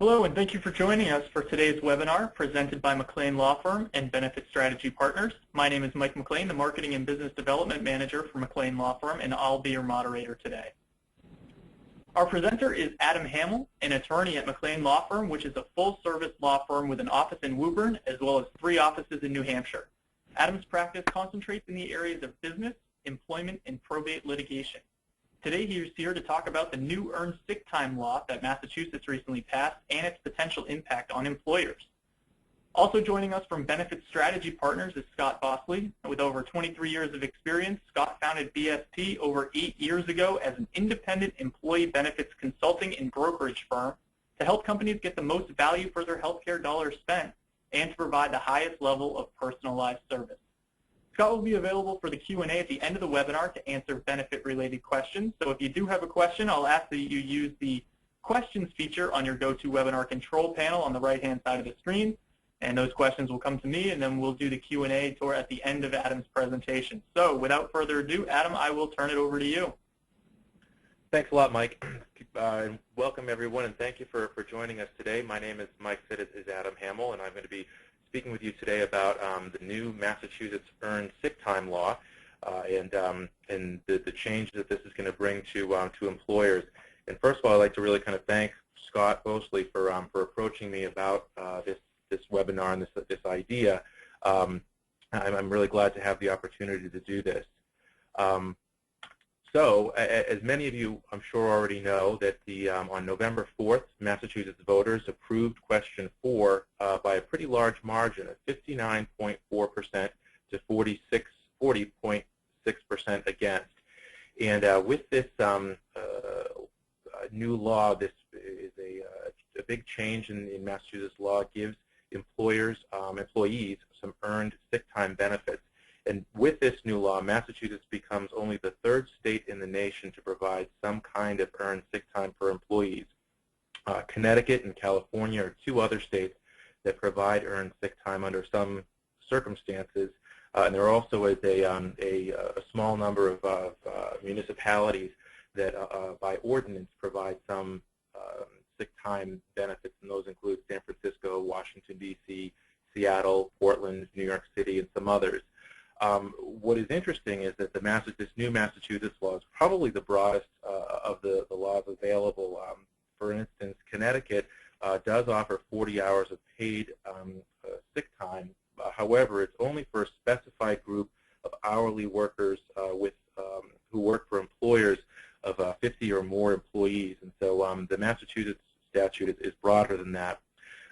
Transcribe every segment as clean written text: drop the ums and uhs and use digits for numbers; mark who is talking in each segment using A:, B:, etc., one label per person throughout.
A: Hello, and thank you for joining us for today's webinar presented by McLean Law Firm and Benefit Strategy Partners. My name is Mike McLean, the Marketing and Business Development Manager for McLean Law Firm, and I'll be your moderator today. Our presenter is Adam Hamel, an attorney at McLean Law Firm, which is a full-service law firm with an office in Woburn as well as 3 offices in New Hampshire. Adam's practice concentrates in the areas of business, employment, and probate litigation. Today he is here to talk about the new earned sick time law that Massachusetts recently passed and its potential impact on employers. Also joining us from Benefit Strategy Partners is Scott Bosley. With over 23 years of experience, Scott founded BSP over 8 years ago as an independent employee benefits consulting and brokerage firm to help companies get the most value for their healthcare dollars spent and to provide the highest level of personalized service. Scott will be available for the Q&A at the end of the webinar to answer benefit-related questions. So if you do have a question, I'll ask that you use the questions feature on your GoToWebinar control panel on the right-hand side of the screen. And those questions will come to me, and then we'll do the Q&A at the end of Adam's presentation. So without further ado, Adam, I will turn it over to you.
B: Thanks a lot, Mike. Welcome, everyone, and thank you for joining us today. My name, as Mike said, is Adam Hamel, and I'm going to be speaking with you today about the new Massachusetts Earned Sick Time Law and the change that this is going to bring to employers. And first of all, I'd like to really kind of thank Scott Bosley for approaching me about this webinar and this idea. I'm really glad to have the opportunity to do this. So, as many of you, I'm sure, already know, that on November 4th, Massachusetts voters approved Question 4 by a pretty large margin of 59.4% to 40.6% against. And with this new law, this is a big change in Massachusetts law. It gives employees some earned sick time benefits. And with this new law, Massachusetts becomes only the 3rd state in the nation to provide some kind of earned sick time for employees. Connecticut and California are 2 other states that provide earned sick time under some circumstances. And there also is a small number of municipalities that, by ordinance, provide some sick time benefits, and those include San Francisco, Washington, D.C., Seattle, Portland, New York City, and some others. What is interesting is that this new Massachusetts law is probably the broadest of the laws available. For instance, Connecticut does offer 40 hours of paid sick time. However, it's only for a specified group of hourly workers who work for employers of 50 or more employees. And so the Massachusetts statute is broader than that.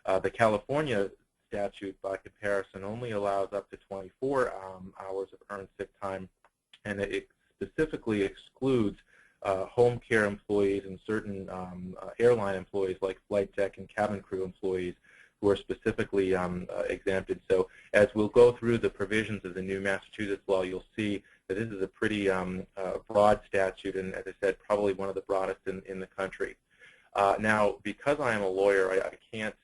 B: The California statute, by comparison, only allows up to 24 hours of earned sick time, and it specifically excludes home care employees and certain airline employees like flight deck and cabin crew employees who are specifically exempted. So as we'll go through the provisions of the new Massachusetts law, you'll see that this is a pretty broad statute, and as I said, probably one of the broadest in the country. Now, because I am a lawyer, I can't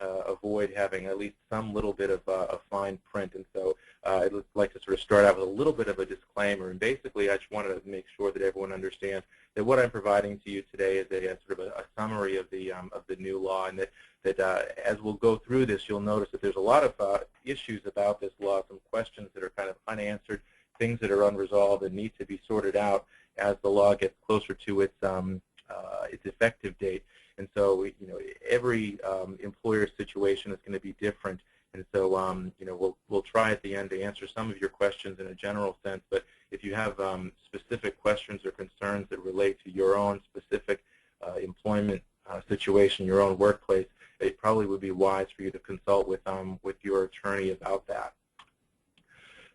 B: avoid having at least some little bit of a fine print, and so I'd like to sort of start out with a little bit of a disclaimer. And basically, I just wanted to make sure that everyone understands that what I'm providing to you today is a sort of a summary of the new law, and that as we'll go through this, you'll notice that there's a lot of issues about this law, some questions that are kind of unanswered, things that are unresolved and need to be sorted out as the law gets closer to its effective date. And so, every employer situation is going to be different. And so, we'll try at the end to answer some of your questions in a general sense. But if you have specific questions or concerns that relate to your own specific employment situation, your own workplace, it probably would be wise for you to consult with your attorney about that.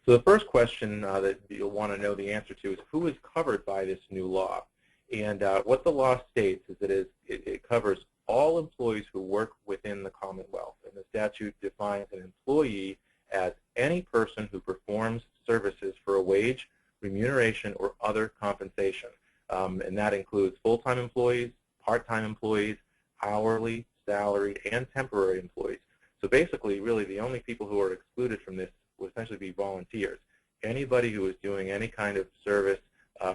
B: So the first question that you'll want to know the answer to is who is covered by this new law. And what the law states is that it covers all employees who work within the Commonwealth. And the statute defines an employee as any person who performs services for a wage, remuneration, or other compensation. And that includes full-time employees, part-time employees, hourly, salaried, and temporary employees. So basically, really, the only people who are excluded from this would essentially be volunteers. Anybody who is doing any kind of service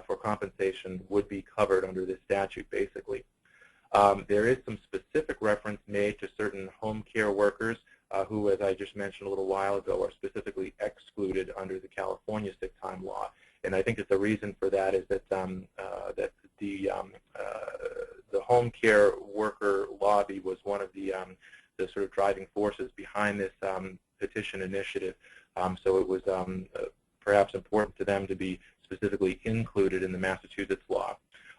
B: for compensation would be covered under this statute, basically. There is some specific reference made to certain home care workers who, as I just mentioned a little while ago, are specifically excluded under the California sick time law. And I think that the reason for that is that that the home care worker lobby was one of the sort of driving forces behind this petition initiative. So it was perhaps important to them to be specifically included in the Massachusetts law.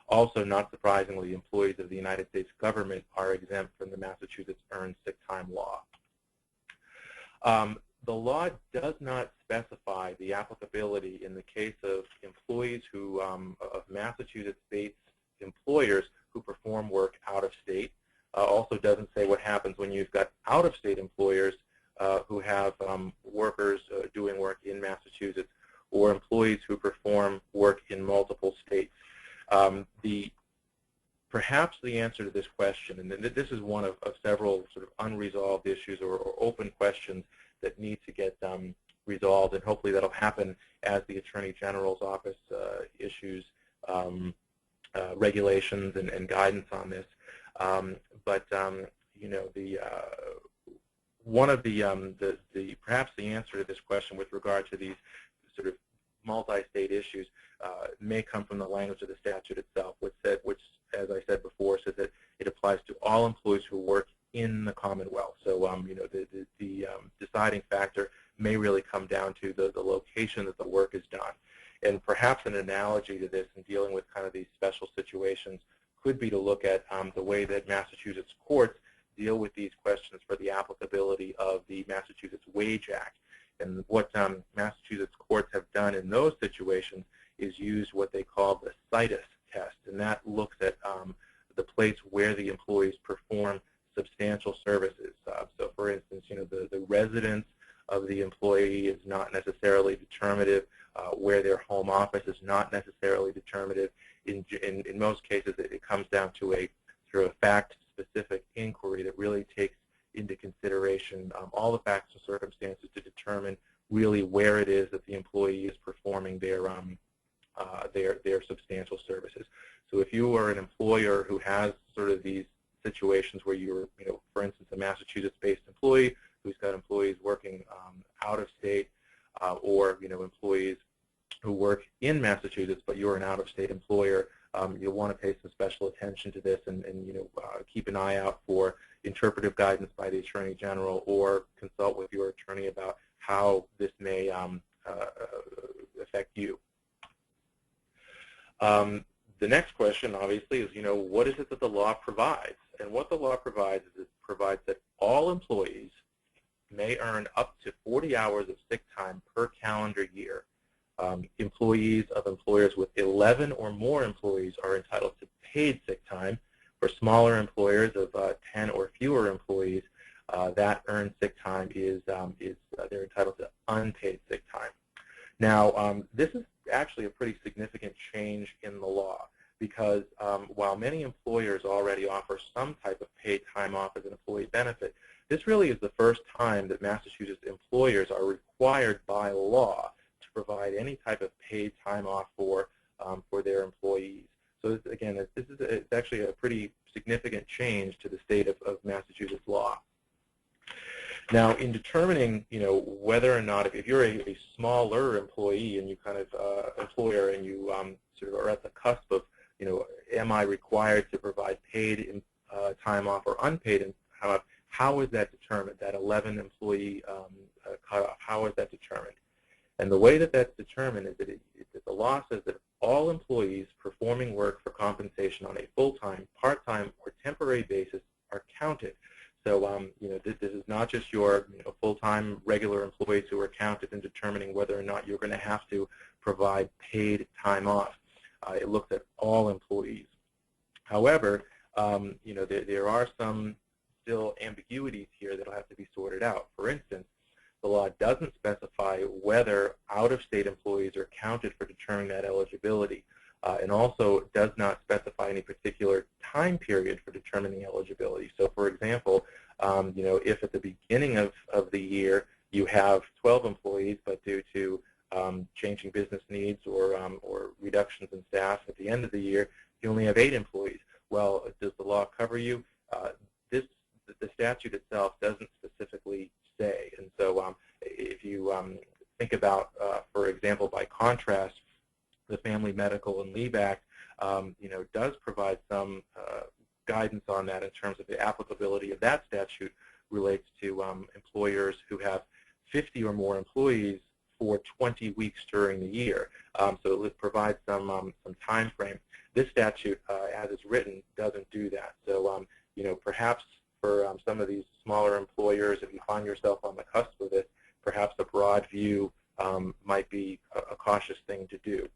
B: Also, not surprisingly, employees of the United States government are exempt from the Massachusetts Earned Sick Time law. The law does not specify the applicability in the case of employees who, of Massachusetts-based employers who perform work out of state. Also doesn't say what happens when you've got out-of-state employers who have workers doing work in Massachusetts, or employees who perform work in multiple states. Perhaps the answer to this question, and this is one of several sort of unresolved issues or open questions that need to get resolved, and hopefully that'll happen as the Attorney General's office issues regulations and guidance on this. You know, one of perhaps the answer to this question with regard to these sort of multi-state issues may come from the language of the statute itself, which, as I said before, says that it applies to all employees who work in the Commonwealth. So, you know, the deciding factor may really come down to the location that the work is done. And perhaps an analogy to this in dealing with kind of these special situations could be to look at the way that Massachusetts courts deal with these questions for the applicability of the Massachusetts Wage Act. And what Massachusetts courts have done in those situations is use what they call the situs test, and that looks at the place where the employees perform substantial services. So, for instance, you know, the residence of the employee is not necessarily determinative. Where their home office is not necessarily determinative. In most cases, it comes down to a sort of fact-specific inquiry that really takes into consideration all the facts and circumstances to determine really where it is that the employee is performing their substantial services. So if you are an employer who has sort of these situations where you're, you know, for instance, a Massachusetts-based employee who's got employees working out of state, or, you know, employees who work in Massachusetts, but you're an out-of-state employer, you'll want to pay some special attention to this and you know, keep an eye out for interpretive guidance by the Attorney General, or consult with your attorney about how this may affect you. The next question, obviously, is, you know, what is it that the law provides? And what the law provides is it provides that all employees may earn up to 40 hours of sick time per calendar year. Employees of employers with 11 or more employees are entitled to paid sick time. For smaller employers of 10 or fewer employees, that earned sick time is they're entitled to unpaid sick time. Now, this is actually a pretty significant change in the law, because while many employers already offer some type of paid time off as an employee benefit, this really is the first time that Massachusetts employers are required by law to provide any type of paid time off for their employees. So this, again, it's actually a pretty significant change to the state of Massachusetts law. Now, in determining, you know, whether or not, if you're a smaller employee and you kind of employer and you sort of are at the cusp of, you know, am I required to provide paid time off or unpaid? How is that determined? That 11 employee cutoff, how is that determined? And the way that that's determined is that the law says that all employees performing work for compensation on a full-time, part-time, or temporary basis are counted. So, you know, this is not just your, you know, full-time regular employees who are counted in determining whether or not you're going to have to provide paid time off. It looks at all employees. However, you know, there are some still ambiguities here that will have to be sorted out. For instance, the law doesn't specify whether out-of-state employees are counted for determining that eligibility, and also does not specify any particular time period for determining eligibility. So, for example, you know, if at the beginning of the year you have 12 employees, but due to changing business needs or reductions in staff at the end of the year, you only have 8 employees. Well, does the law cover you? The statute itself doesn't specifically say. And so if you think about, for example, by contrast, the Family Medical and Leave Act, does provide some guidance on that in terms of the applicability of that statute relates to employers who have 50 or more employees for 20 weeks during the year. So it provides some time frame. This statute, as it's written, doesn't do that. So perhaps for some of these smaller employers, if you find yourself on the cusp of it, perhaps a broad view might be a cautious thing to do.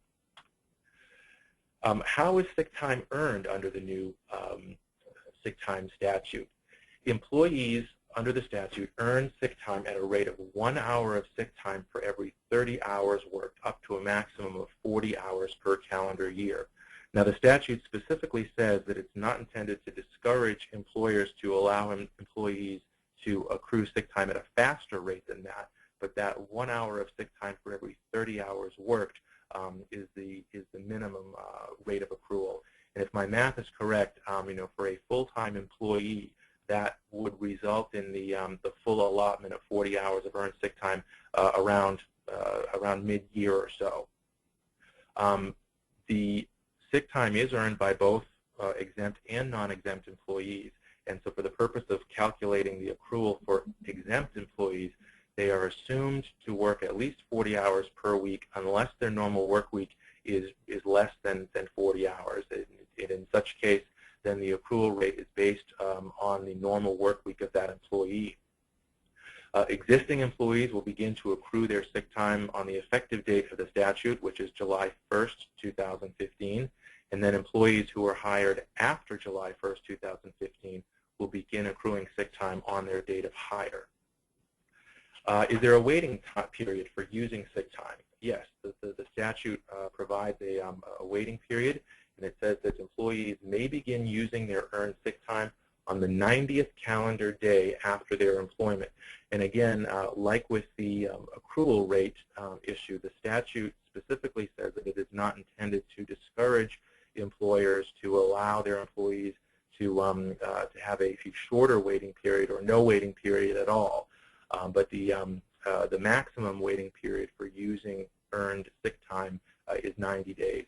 B: How is sick time earned under the new sick time statute? Employees under the statute earn sick time at a rate of 1 hour of sick time for every 30 hours worked, up to a maximum of 40 hours per calendar year. Now, the statute specifically says that it's not intended to discourage employers to allow employees to accrue sick time at a faster rate than that, but that 1 hour of sick time for every 30 hours worked is the minimum rate of accrual. And if my math is correct, for a full-time employee, that would result in the full allotment of 40 hours of earned sick time around mid-year or so. The sick time is earned by both exempt and non-exempt employees, and so for the purpose of calculating the accrual for exempt employees, they are assumed to work at least 40 hours per week unless their normal work week is less than 40 hours. And in such case, then the accrual rate is based on the normal work week of that employee. Existing employees will begin to accrue their sick time on the effective date of the statute, which is July 1st, 2015, and then employees who are hired after July 1st, 2015 will begin accruing sick time on their date of hire. Is there a waiting period for using sick time? Yes, the statute provides a waiting period, and it says that employees may begin using their earned sick time on the 90th calendar day after their employment. And again, like with the accrual rate issue, the statute specifically says that it is not intended to discourage employers to allow their employees to have a shorter waiting period or no waiting period at all. But the maximum waiting period for using earned sick time is 90 days.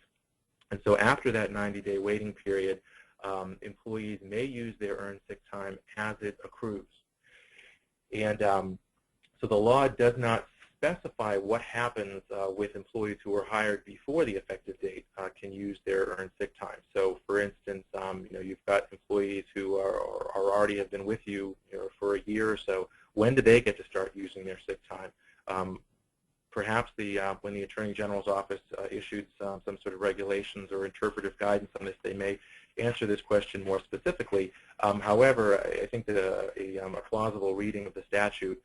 B: And so after that 90-day waiting period, employees may use their earned sick time as it accrues. And so the law does not specify what happens with employees who are hired before the effective date can use their earned sick time. So for instance, you've got employees who are already have been with you, for a year or so. When do they get to start using their sick time? Perhaps when the Attorney General's office issued some sort of regulations or interpretive guidance on this, they may answer this question more specifically. However, I think that a plausible reading of the statute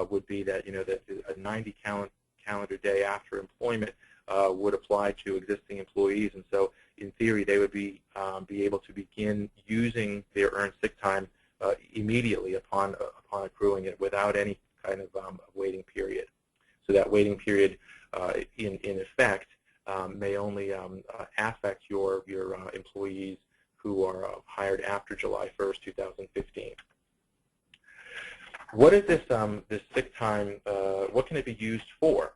B: would be that that a 90 calendar day after employment would apply to existing employees, and so in theory they would be able to begin using their earned sick time immediately upon accruing it without any kind of waiting period. So that waiting period, in effect, may only affect your employees who are hired after July 1st, 2015. What is this sick time? What can it be used for?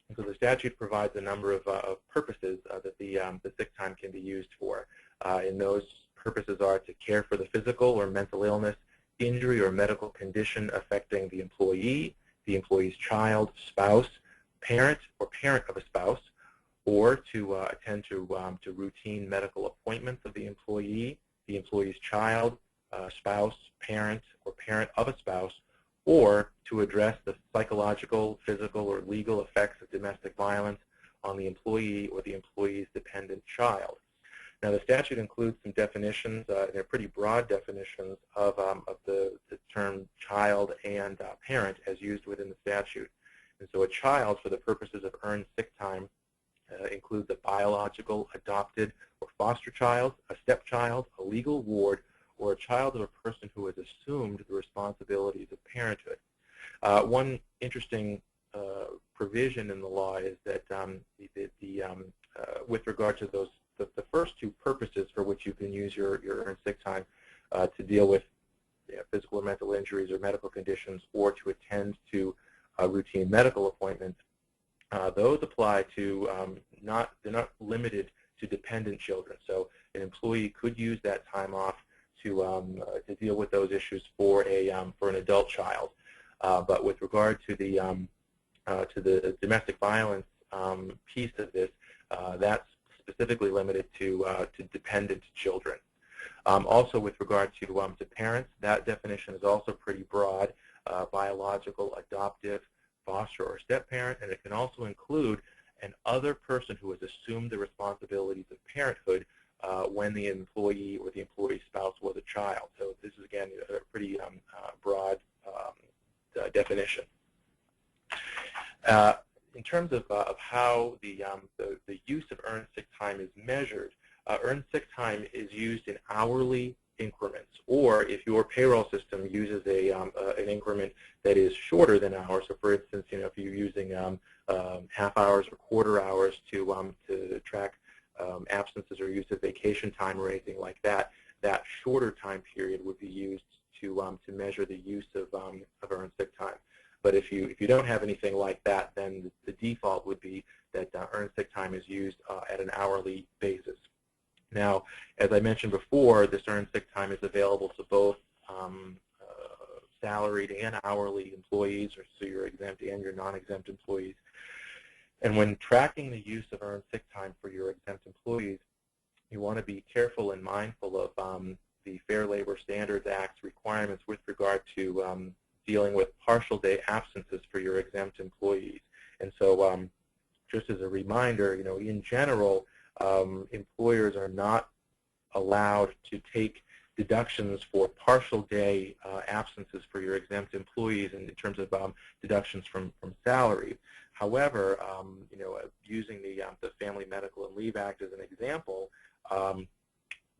B: And so the statute provides a number of purposes that the sick time can be used for. And those purposes are to care for the physical or mental illness, injury, or medical condition affecting the employee's child, spouse, parent, or parent of a spouse, or to attend to routine medical appointments of the employee's child, spouse, parent, or parent of a spouse, or to address the psychological, physical, or legal effects of domestic violence on the employee or the employee's dependent child. Now, the statute includes some definitions, they're pretty broad definitions of the term child and parent as used within the statute. And so a child, for the purposes of earned sick time, includes a biological, adopted, or foster child, a stepchild, a legal ward, or a child of a person who has assumed the responsibilities of parenthood. One interesting provision in the law is that with regard to the first two purposes for which you can use your earned sick time to deal with physical or mental injuries or medical conditions, or to attend to routine medical appointments, those apply to they're not limited to dependent children. So an employee could use that time off to deal with those issues for an adult child. But with regard to the domestic violence piece of this, that's specifically limited to dependent children. Also, with regard to parents, that definition is also pretty broad: biological, adoptive, foster, or step-parent, and it can also include an other person who has assumed the responsibilities of parenthood when the employee or the employee's spouse was a child. So this is, again, a pretty broad definition. In terms of how the use of earned sick time is measured, earned sick time is used in hourly increments, or if your payroll system uses an increment that is shorter than hours. So, for instance, if you're using half hours or quarter hours to track absences or use of vacation time or anything like that, that shorter time period would be used to measure the use of earned sick time. But if you don't have anything like that, then the default would be that earned sick time is used at an hourly basis. Now, as I mentioned before, this earned sick time is available to both salaried and hourly employees, or so your exempt and your non-exempt employees. And when tracking the use of earned sick time for your exempt employees, you want to be careful and mindful of the Fair Labor Standards Act's requirements with regard to dealing with partial day absences for your exempt employees. And so just as a reminder, in general, employers are not allowed to take deductions for partial day absences for your exempt employees in terms of deductions from salary. However, using the Family Medical and Leave Act as an example,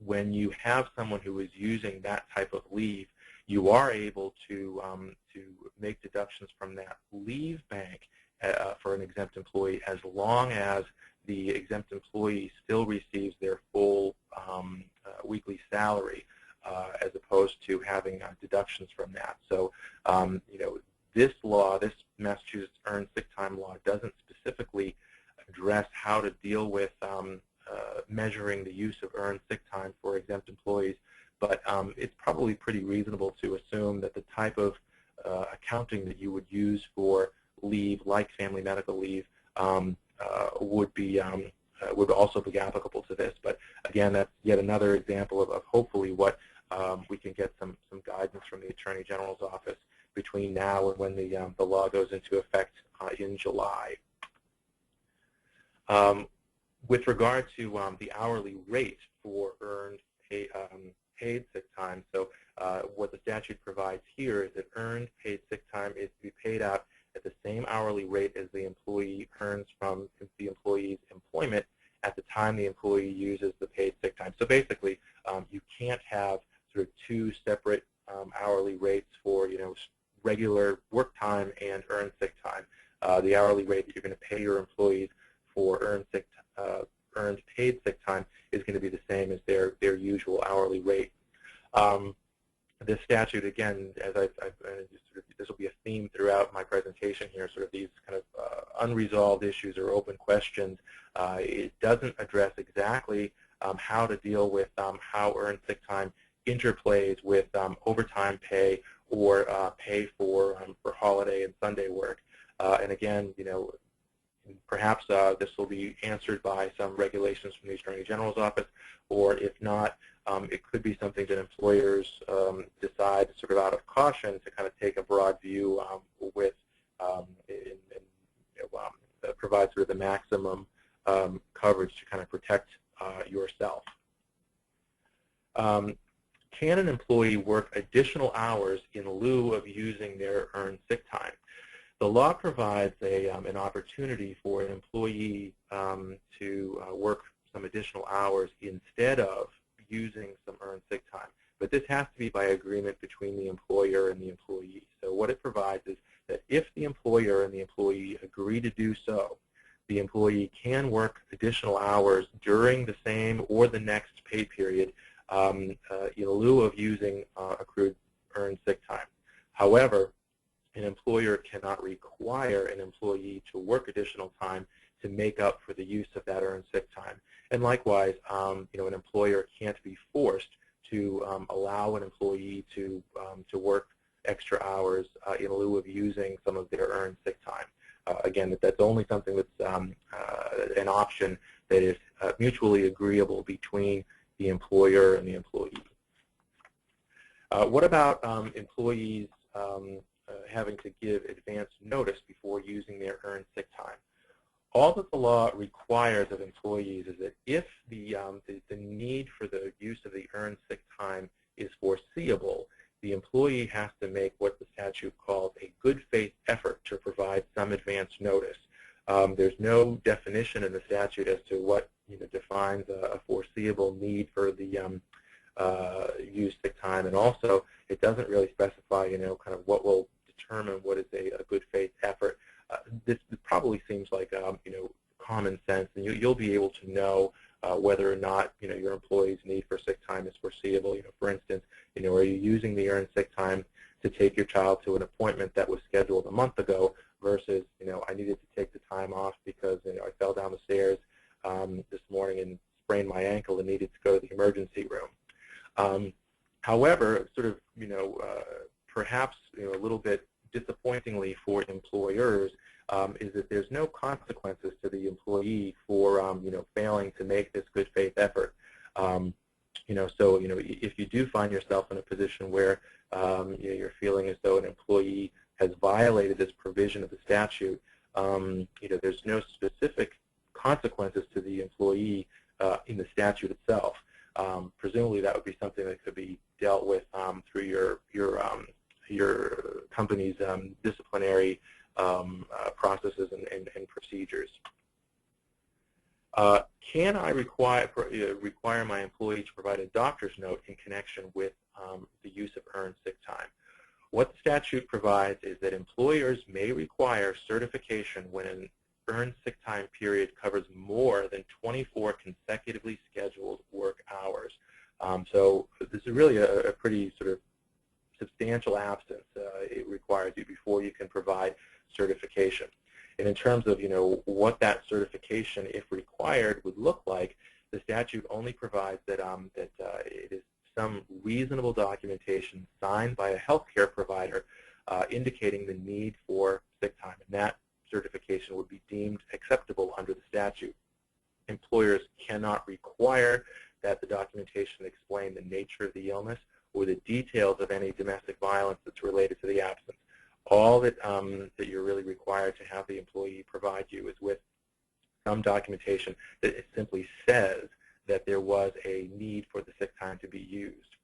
B: when you have someone who is using that type of leave, you are able to make deductions from that leave bank for an exempt employee, as long as the exempt employee still receives their full weekly salary, as opposed to having deductions from that. So, this law, this Massachusetts Earned Sick Time Law, doesn't specifically address how to deal with measuring the use of earned sick time for exempt employees, but it's probably pretty reasonable to assume that the type of accounting that you would use for leave, like family medical leave, would also be applicable to this. But again, that's yet another example of hopefully what we can get some guidance from the Attorney General's office between now and when the law goes into effect in July. With regard to the hourly rate for earned paid sick time, so what the statute provides here is that earned paid sick time is to be paid out at the same hourly rate as the employee earns from the employee's employment at the time the employee uses the paid sick time. So basically, you can't have sort of two separate hourly rates for regular work time and earned sick time. The hourly rate that you're going to pay your employees for earned paid sick time is going to be the same as their usual hourly rate. This statute, again, as this will be a theme throughout my presentation here, sort of these kind of unresolved issues or open questions. It doesn't address exactly how to deal with how earned sick time interplays with overtime pay or pay for holiday and Sunday work. And again, perhaps this will be answered by some regulations from the Attorney General's office, or if not, it could be something that employers decide, sort of out of caution, to kind of take a broad view with provide sort of the maximum coverage to kind of protect yourself. Can an employee work additional hours in lieu of using their earned sick time? The law provides an opportunity for an employee to work some additional hours instead of using some earned sick time. But this has to be by agreement between the employer and the employee. So what it provides is that if the employer and the employee agree to do so, the employee can work additional hours during the same or the next pay period in lieu of using accrued earned However, an employer cannot require an employee to work additional time to make up for the use of that earned sick time. And likewise, an employer can't be forced to allow an employee to work extra hours in lieu of using some of their earned sick time. Again, that's only something that's an option that is mutually agreeable between the employer and the employee. What about employees having to give advance notice before using their earned sick time? All that the law requires of employees is that if the need for the use of the earned sick time is foreseeable, the employee has to make what the statute calls a good faith effort to provide some advance notice. There's no definition in the statute as to what defines a foreseeable need for the use sick time, and also it doesn't really specify kind of what will determine what is a good faith effort. This probably seems like common sense, and you'll be able to know whether or not your employee's need for sick time is foreseeable. For instance, are you using the earned sick time to take your child to an appointment that was scheduled a month ago versus I needed to take the time off because I fell down the stairs this morning and sprained my ankle and needed to go to the emergency room. However, sort of perhaps a little bit disappointingly for employers is that there's no consequences to the employee for failing to make this good faith effort. So if you do find yourself in a position where you're feeling as though an employee has violated this provision of the statute, there's no specific consequences to the employee in the statute itself. Presumably that would be something that could be dealt with through your company's disciplinary processes and procedures. Can I require my employee to provide a doctor's note in connection with the use of earned sick time? What the statute provides is that employers may require certification when an earned sick time period covers more than 24 consecutively scheduled work hours. So this is really a pretty sort of substantial absence it requires you before you can provide certification. And in terms of what that certification, if required, would look like, the statute only provides that it is some reasonable documentation signed by a healthcare provider indicating the need for sick time, and that certification would be deemed acceptable under the statute. Employers cannot require that the documentation explain the nature of the illness or the details of any domestic violence that's related to the absence. All that you're really required to have the employee provide you is with some documentation that it simply says that there was a need for the sick time to be used.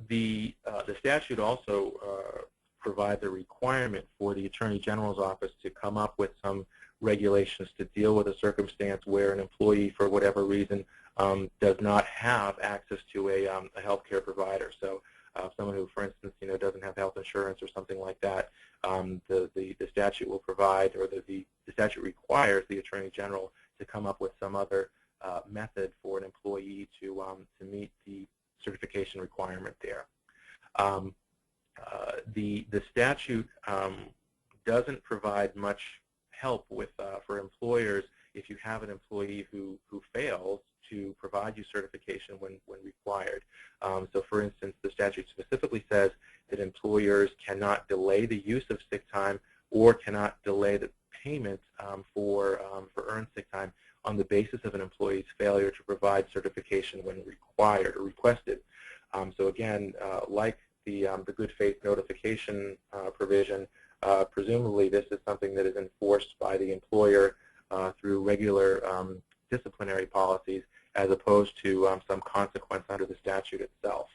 B: The statute also provides a requirement for the Attorney General's office to come up with some regulations to deal with a circumstance where an employee, for whatever reason, does not have access to a healthcare provider. So someone who, for instance, doesn't have health insurance or something like that, the statute will provide, or the statute requires the Attorney General to come up with some other method for an employee to meet the certification requirement there. The statute doesn't provide much help with for employers if you have an employee who fails to provide you certification when required. So for instance, the statute specifically says that employers cannot delay the use of sick time or cannot delay the payment for earned sick time on the basis of an employee's failure to provide certification when required or requested. So again, like the good faith notification provision, presumably this is something that is enforced by the employer through regular disciplinary policies as opposed to some consequence under the statute itself.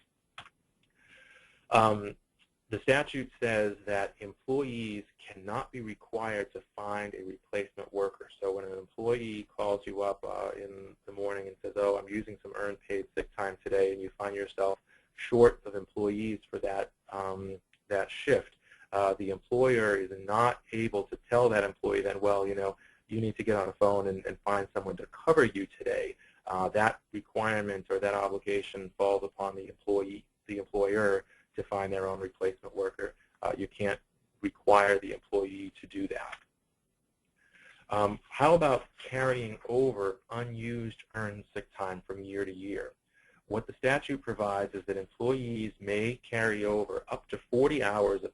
B: The statute says that employees cannot be required to find a replacement worker. So when an employee calls you up in the morning and says, oh, I'm using some earned paid sick time today, and you find yourself short of employees for that, that shift, the employer is not able to tell that employee then, well, you need to get on a phone and find someone to cover you today. That requirement or that obligation falls upon the employer to to find their own replacement worker. You can't require the employee to do that. How about carrying over unused earned sick time from year to year? What the statute provides is that employees may carry over up to 40 hours of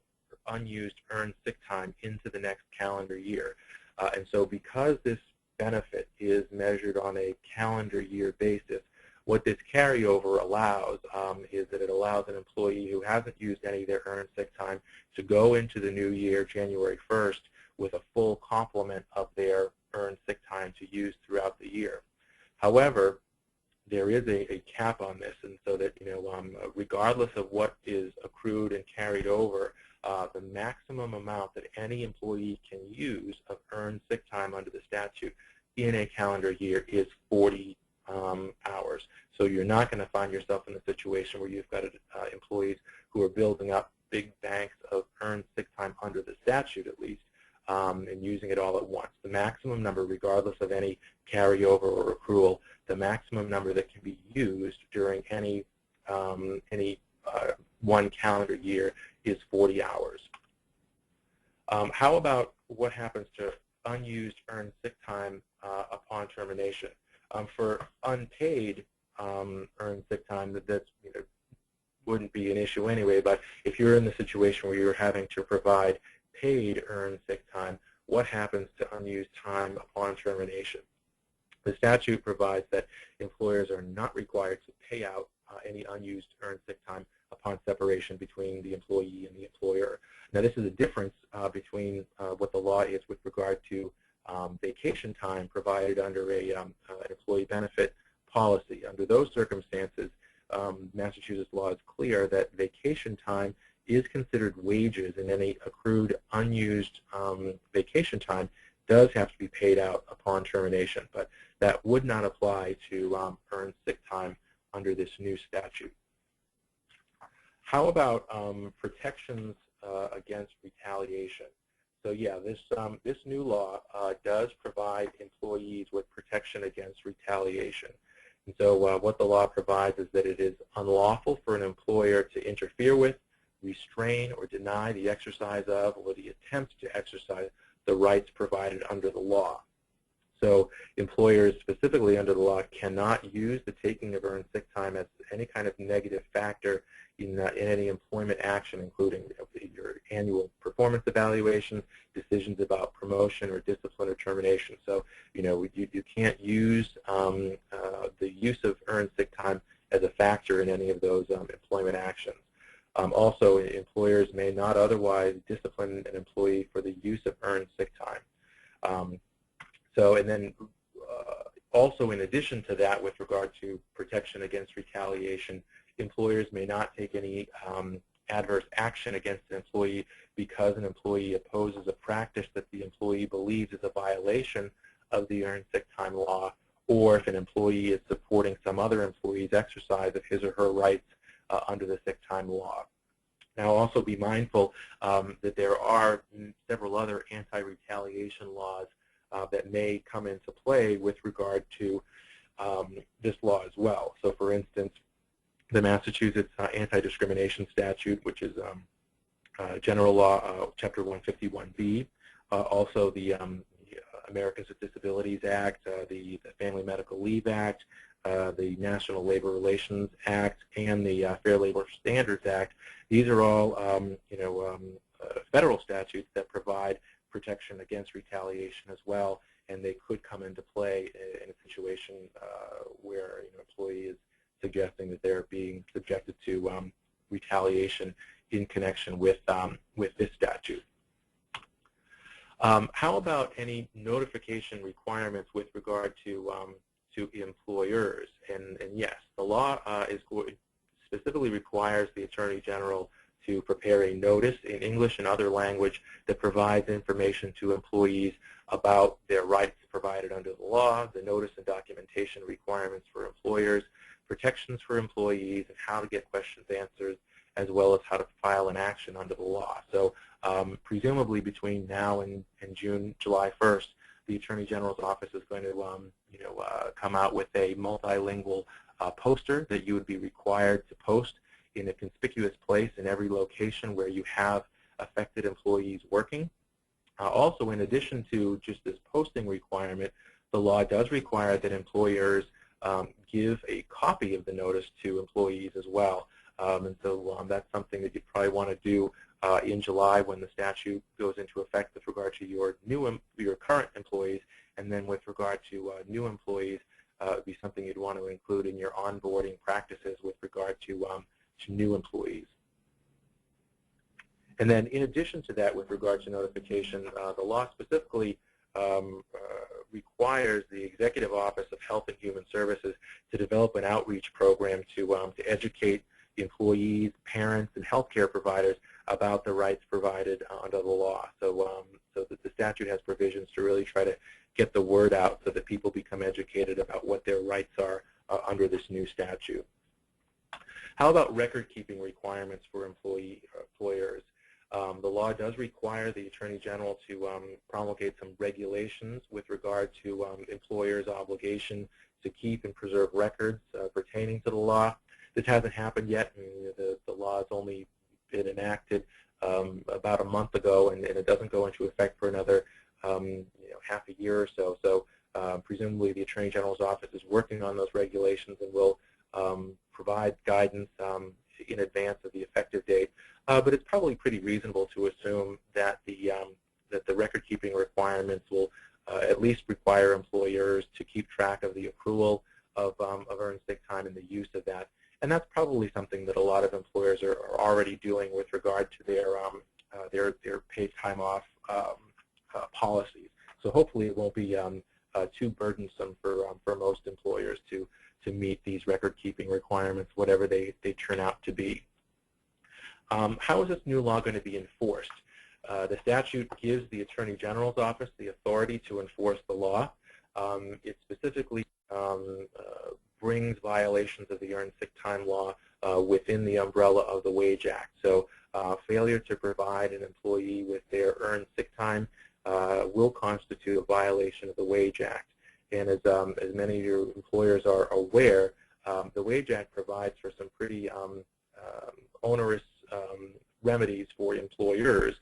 B: unused earned sick time into the next calendar year. And so because this benefit is measured on a calendar year basis, what this carryover allows is that it allows an employee who hasn't used any of their earned sick time to go into the new year, January 1st, with a full complement of their earned sick time to use throughout the year. However, there is a cap on this, and so that, regardless of what is accrued and carried over, the maximum amount that any employee can use of earned sick time under the statute in a calendar year is 40 hours. So you're not going to find yourself in a situation where you've got employees who are building up big banks of earned sick time under the statute, at least, and using it all at once. The maximum number, regardless of any carryover or accrual, the maximum number that can be used during any one calendar year is 40 hours. How about what happens to unused earned sick time upon termination? For unpaid earned sick time, that wouldn't be an issue anyway, but if you're in the situation where you're having to provide paid earned sick time, what happens to unused time upon termination? The statute provides that employers are not required to pay out any unused earned sick time upon separation between the employee and the employer. Now, this is a difference between what the law is with regard to vacation time provided under an employee benefit policy. Under those circumstances, Massachusetts law is clear that vacation time is considered wages, and any accrued unused vacation time does have to be paid out upon termination, but that would not apply to earned sick time under this new statute. How about protections against retaliation? So yeah, this new law does provide employees with protection against retaliation. And so what the law provides is that it is unlawful for an employer to interfere with, restrain, or deny the exercise of, or the attempt to exercise the rights provided under the law. So employers specifically under the law cannot use the taking of earned sick time as any kind of negative factor in any employment action, including your annual performance evaluation, decisions about promotion or discipline or termination. So you can't use the use of earned sick time as a factor in any of those employment actions. Also, employers may not otherwise discipline an employee for the use of earned sick time. And then also in addition to that, with regard to protection against retaliation, employers may not take any adverse action against an employee because an employee opposes a practice that the employee believes is a violation of the earned sick time law, or if an employee is supporting some other employee's exercise of his or her rights under the sick time law. Now, also be mindful that there are several other anti-retaliation laws that may come into play with regard to this law as well. So, for instance, the Massachusetts Anti-Discrimination Statute, which is General Law, Chapter 151B, also the Americans with Disabilities Act, the Family Medical Leave Act, the National Labor Relations Act, and the Fair Labor Standards Act. These are all federal statutes that provide protection against retaliation as well, and they could come into play in a situation where an employee is suggesting that they're being subjected to retaliation in connection with this statute. How about any notification requirements with regard to employers? And yes, the law specifically requires the Attorney General to prepare a notice in English and other language that provides information to employees about their rights provided under the law, the notice and documentation requirements for employers, protections for employees, and how to get questions answered, as well as how to file an action under the law. So presumably between now and July 1st, the Attorney General's office is going to come out with a multilingual poster that you would be required to post in a conspicuous place in every location where you have affected employees working. Also, in addition to just this posting requirement, the law does require that employers give a copy of the notice to employees as well. And so that's something that you probably want to do in July when the statute goes into effect with regard to your current employees, and then with regard to new employees, it would be something you'd want to include in your onboarding practices with regard to new employees. And then in addition to that, with regard to notification, the law specifically requires the Executive Office of Health and Human Services to develop an outreach program to educate employees, parents, and healthcare providers about the rights provided under the law. So, so that the statute has provisions to really try to get the word out so that people become educated about what their rights are under this new statute. How about record-keeping requirements for employers? The law does require the Attorney General to promulgate some regulations with regard to employers' obligation to keep and preserve records pertaining to the law. This hasn't happened yet. I mean, the law has only been enacted about a month ago, and it doesn't go into effect for another half a year or so. So presumably the Attorney General's office is working on those regulations and will provide guidance in advance of the effective date. But it's probably pretty reasonable to assume that the record-keeping requirements will at least require employers to keep track of the accrual of earned sick time and the use of that. And that's probably something that a lot of employers are already doing with regard to their paid time off policies. So hopefully it won't be too burdensome for most employers to meet these record-keeping requirements, whatever they turn out to be. How is this new law going to be enforced? The statute gives the Attorney General's office the authority to enforce the law. It specifically brings violations of the Earned Sick Time Law within the umbrella of the Wage Act. So failure to provide an employee with their earned sick time will constitute a violation of the Wage Act. And as many of your employers are aware, the Wage Act provides for some pretty onerous remedies for employers,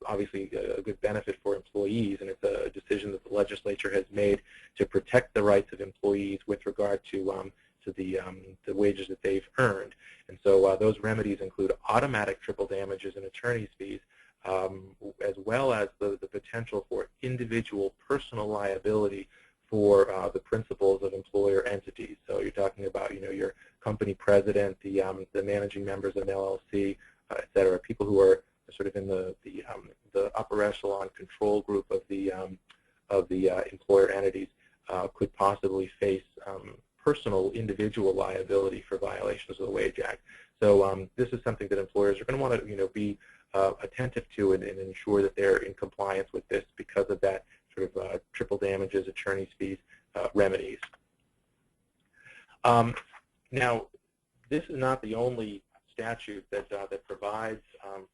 B: obviously a good benefit for employees, and it's a decision that the legislature has made to protect the rights of employees with regard to the wages that they've earned. And so those remedies include automatic triple damages and attorney's fees, as well as the potential for individual personal liability for the principals of employer entities. So you're talking about, your company president, the managing members of an LLC, et cetera, people who are sort of in the upper echelon control group of the employer entities could possibly face personal individual liability for violations of the Wage Act. So this is something that employers are going to want to be attentive to and ensure that they're in compliance with this because of that sort of triple damages, attorney's fees, remedies. Now, this is not the only statute that provides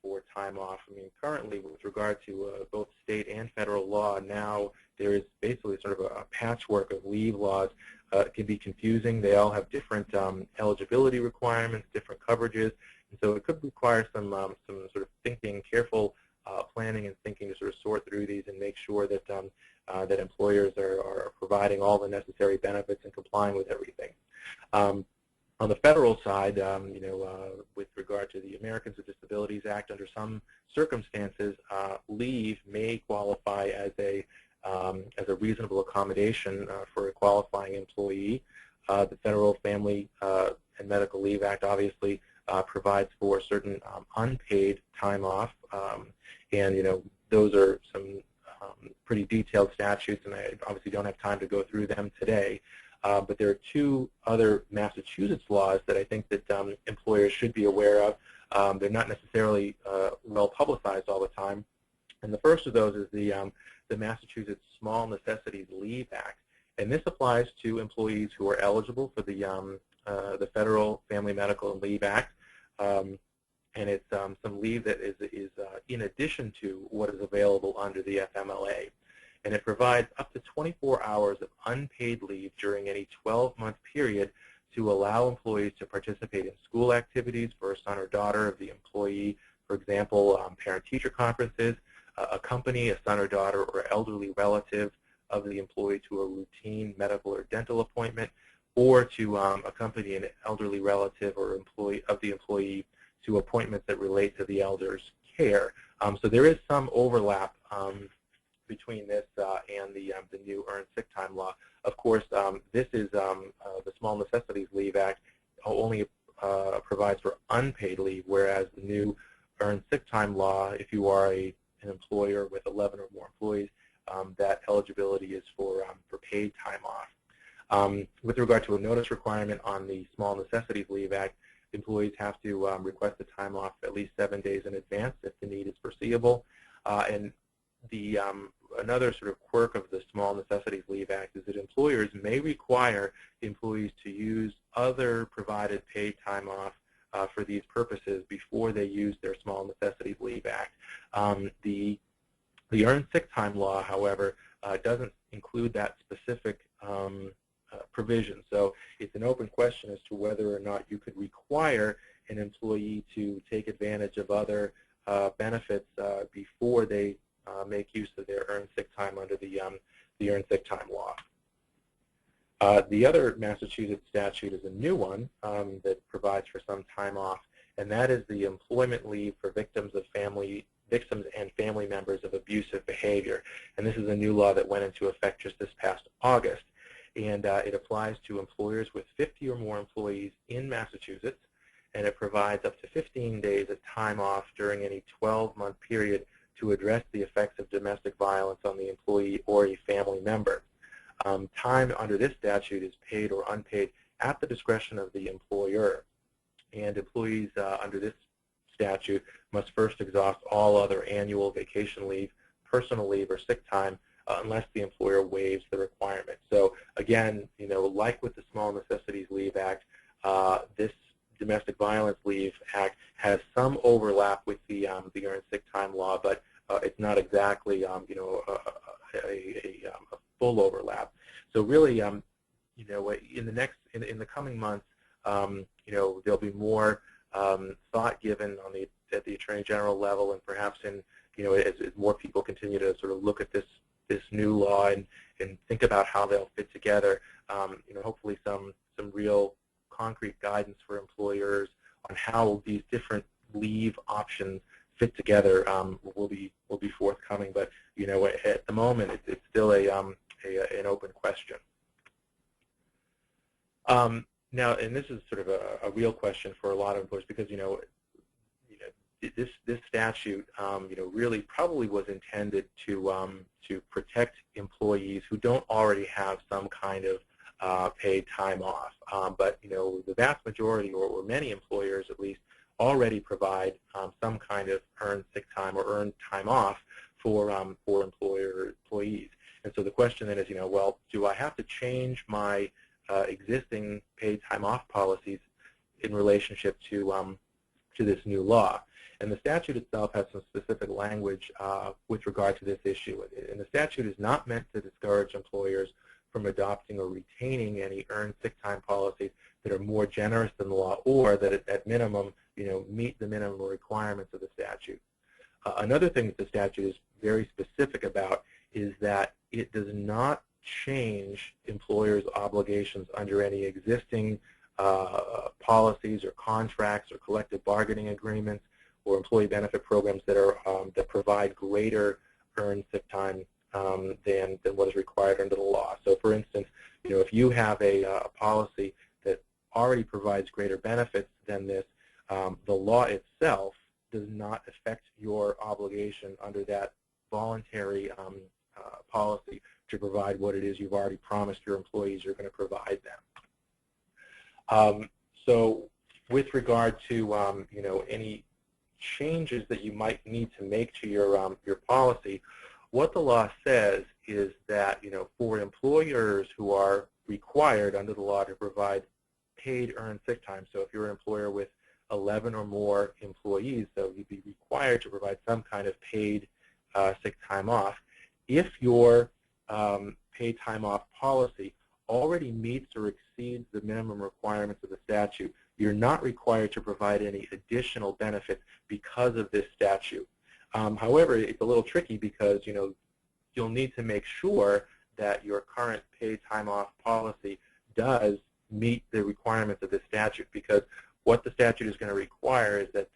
B: for time off. I mean, currently, with regard to both state and federal law, now there is basically sort of a patchwork of leave laws. It can be confusing. They all have different eligibility requirements, different coverages, and so it could require some sort of thinking, careful planning and thinking to sort of sort through these and make sure that that employers are providing all the necessary benefits and complying with everything. On the federal side, with regard to the Americans with Disabilities Act, under some circumstances, leave may qualify as a reasonable accommodation for a qualifying employee. The Federal Family and Medical Leave Act obviously provides for certain unpaid time off, and those are some pretty detailed statutes, and I obviously don't have time to go through them today. But there are two other Massachusetts laws that I think that employers should be aware of. They're not necessarily well publicized all the time. And the first of those is the Massachusetts Small Necessities Leave Act. And this applies to employees who are eligible for the Federal Family Medical and Leave Act. And it's some leave that is in addition to what is available under the FMLA. And it provides up to 24 hours of unpaid leave during any 12-month period to allow employees to participate in school activities for a son or daughter of the employee, for example, parent-teacher conferences, accompany a son or daughter or elderly relative of the employee to a routine medical or dental appointment, or to accompany an elderly relative or employee of the employee to appointments that relate to the elder's care. So there is some overlap between this and the new Earned Sick Time Law. Of course, this is the Small Necessities Leave Act only provides for unpaid leave, whereas the new Earned Sick Time Law, if you are an employer with 11 or more employees, that eligibility is for paid time off. With regard to a notice requirement on the Small Necessities Leave Act, employees have to request the time off at least 7 days in advance if the need is foreseeable. And the another sort of quirk of the Small Necessities Leave Act is that employers may require employees to use other provided paid time off for these purposes before they use their Small Necessities Leave Act. The Earned Sick Time Law, however, doesn't include that specific provision. So it's an open question as to whether or not you could require an employee to take advantage of other benefits before they make use of their earned sick time under the Earned Sick Time Law. The other Massachusetts statute is a new one that provides for some time off, and that is the employment leave for victims and family members of abusive behavior. And this is a new law that went into effect just this past August. And it applies to employers with 50 or more employees in Massachusetts, and it provides up to 15 days of time off during any 12-month period to address the effects of domestic violence on the employee or a family member. Time under this statute is paid or unpaid at the discretion of the employer, and employees under this statute must first exhaust all other annual vacation leave, personal leave, or sick time unless the employer waives the requirement. So again, like with the Small Necessities Leave Act, this Domestic Violence Leave Act has some overlap with the Earned Sick Time Law, but it's not exactly a full overlap. So really, in the coming months, there'll be more thought given at the Attorney General level, and perhaps as more people continue to sort of look at this new law and think about how they'll fit together. Hopefully some real concrete guidance for employers on how these different leave options fit together will be forthcoming. But at the moment, it's still an open question. Now, and this is sort of a real question for a lot of employers, because this statute really probably was intended to protect employees who don't already have some kind of paid time off. But the vast majority, or many employers at least, already provide some kind of earned sick time or earned time off for employees. And so the question then is, well, do I have to change my existing paid time off policies in relationship to this new law? And the statute itself has some specific language with regard to this issue. And the statute is not meant to discourage employers from adopting or retaining any earned sick time policies that are more generous than the law, or that at minimum, meet the minimum requirements of the statute. Another thing that the statute is very specific about is that it does not change employers' obligations under any existing policies or contracts or collective bargaining agreements or employee benefit programs that provide greater earned sick time than what is required under the law. So, for instance, if you have a policy that already provides greater benefits than this, the law itself does not affect your obligation under that voluntary policy to provide what it is you've already promised your employees you're going to provide them. So, with regard to any changes that you might need to make to your policy, what the law says is that for employers who are required under the law to provide paid earned sick time, so if you're an employer with 11 or more employees, so you'd be required to provide some kind of paid sick time off. If your paid time off policy already meets or exceeds the minimum requirements of the statute, you're not required to provide any additional benefits because of this statute. However, it's a little tricky because, you'll need to make sure that your current paid time off policy does meet the requirements of this statute, because what the statute is going to require is that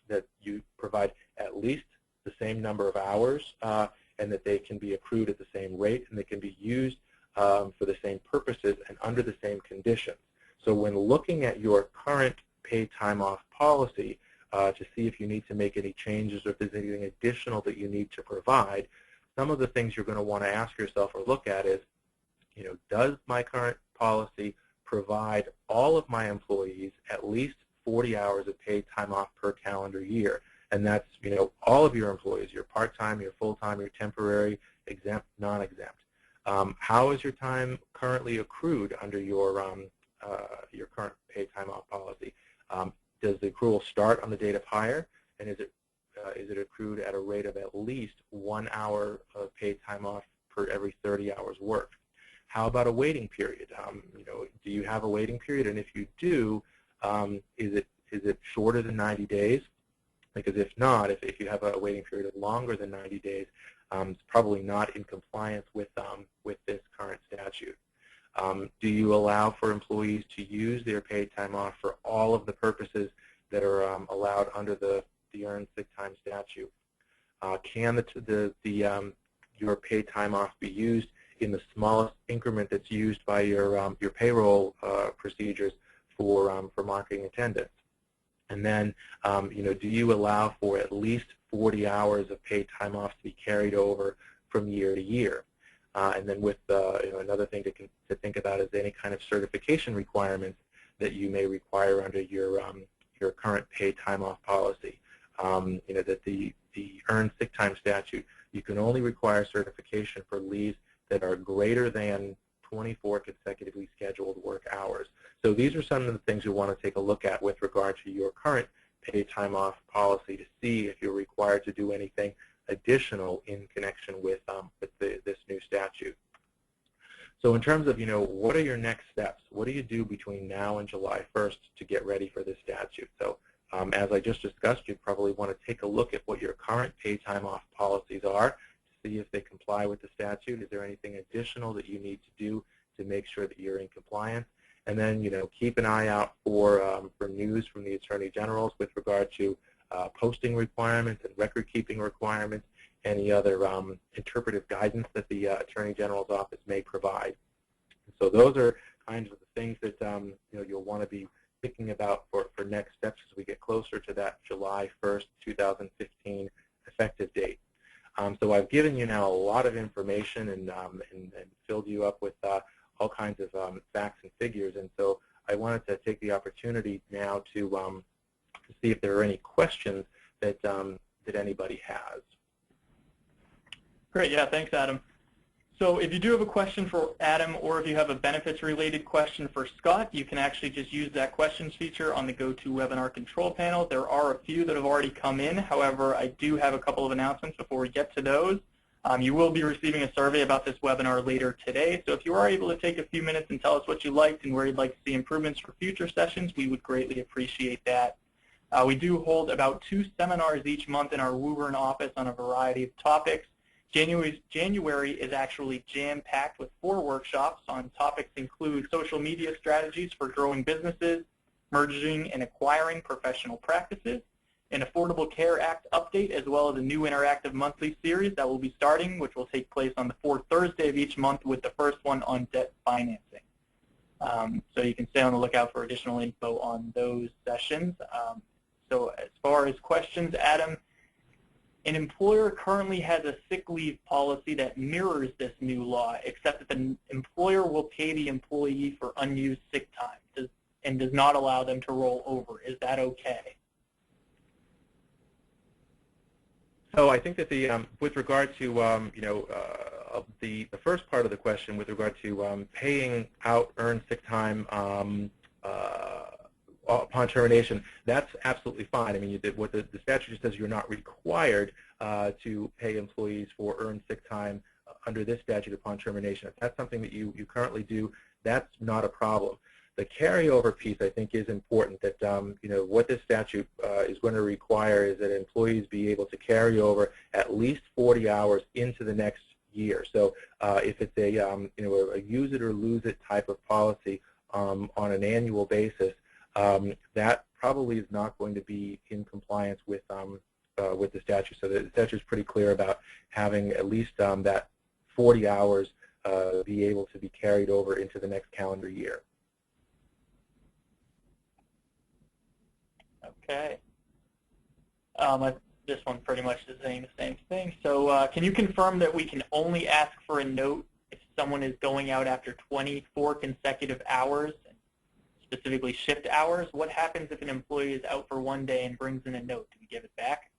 B: that you provide at least the same number of hours, and that they can be accrued at the same rate, and they can be used for the same purposes and under the same conditions. So when looking at your current paid time off policy to see if you need to make any changes or if there's anything additional that you need to provide, some of the things you're going to want to ask yourself or look at is, does my current policy provide all of my employees at least 40 hours of paid time off per calendar year? And that's, all of your employees, your part-time, your full-time, your temporary, exempt, non-exempt. How is your time currently accrued under your current paid time off policy? Does the accrual start on the date of hire, and is it accrued at a rate of at least 1 hour of paid time off per every 30 hours worked? How about a waiting period? Do you have a waiting period? And if you do, is it shorter than 90 days? Because if not, if you have a waiting period of longer than 90 days, it's probably not in compliance with this current statute. Do you allow for employees to use their paid time off for all of the purposes that are allowed under the Earned Sick Time statute? Can your paid time off be used in the smallest increment that's used by your payroll procedures for marking attendance? And then, do you allow for at least 40 hours of paid time off to be carried over from year to year? And then with, another thing to think about is any kind of certification requirements that you may require under your current paid time off policy. That the Earned Sick Time statute, you can only require certification for leaves that are greater than 24 consecutively scheduled work hours. So these are some of the things you want to take a look at with regard to your current paid time off policy to see if you're required to do anything additional in connection with this new statute. So in terms of, what are your next steps? What do you do between now and July 1st to get ready for this statute? So as I just discussed, you'd probably want to take a look at what your current paid time off policies are to see if they comply with the statute. Is there anything additional that you need to do to make sure that you're in compliance? And then, keep an eye out for news from the Attorney Generals with regard to posting requirements and record-keeping requirements, any other interpretive guidance that the Attorney General's office may provide. So those are kinds of the things that you'll want to be thinking about for next steps as we get closer to that July 1st, 2015 effective date. So I've given you now a lot of information and filled you up with all kinds of facts and figures, and so I wanted to take the opportunity now to see if there are any questions that anybody has.
A: Great, yeah, thanks, Adam. So if you do have a question for Adam, or if you have a benefits-related question for Scott, you can actually just use that questions feature on the GoToWebinar control panel. There are a few that have already come in. However, I do have a couple of announcements before we get to those. You will be receiving a survey about this webinar later today. So if you are able to take a few minutes and tell us what you liked and where you'd like to see improvements for future sessions, we would greatly appreciate that. We do hold about 2 seminars each month in our Woburn office on a variety of topics. January is actually jam-packed with 4 workshops on topics include social media strategies for growing businesses, merging and acquiring professional practices, an Affordable Care Act update, as well as a new interactive monthly series that will be starting, which will take place on the 4th Thursday of each month, with the first one on debt financing. So you can stay on the lookout for additional info on those sessions. So as far as questions, Adam, an employer currently has a sick leave policy that mirrors this new law, except that the employer will pay the employee for unused sick time and does not allow them to roll over. Is that okay?
B: So I think that with regard to the first part of the question, with regard to paying out earned sick time upon termination, that's absolutely fine. I mean, what the statute says, you're not required to pay employees for earned sick time under this statute upon termination. If that's something that you currently do, that's not a problem. The carryover piece, I think, is important. That what this statute is going to require is that employees be able to carry over at least 40 hours into the next year. So if it's a use it or lose it type of policy on an annual basis, that probably is not going to be in compliance with the statute. So the statute is pretty clear about having at least that 40 hours be able to be carried over into the next calendar year.
A: Okay. This one pretty much is saying the same thing. So can you confirm that we can only ask for a note if someone is going out after 24 consecutive hours, specifically shift hours? What happens if an employee is out for one day and brings in a note? Do we give it back?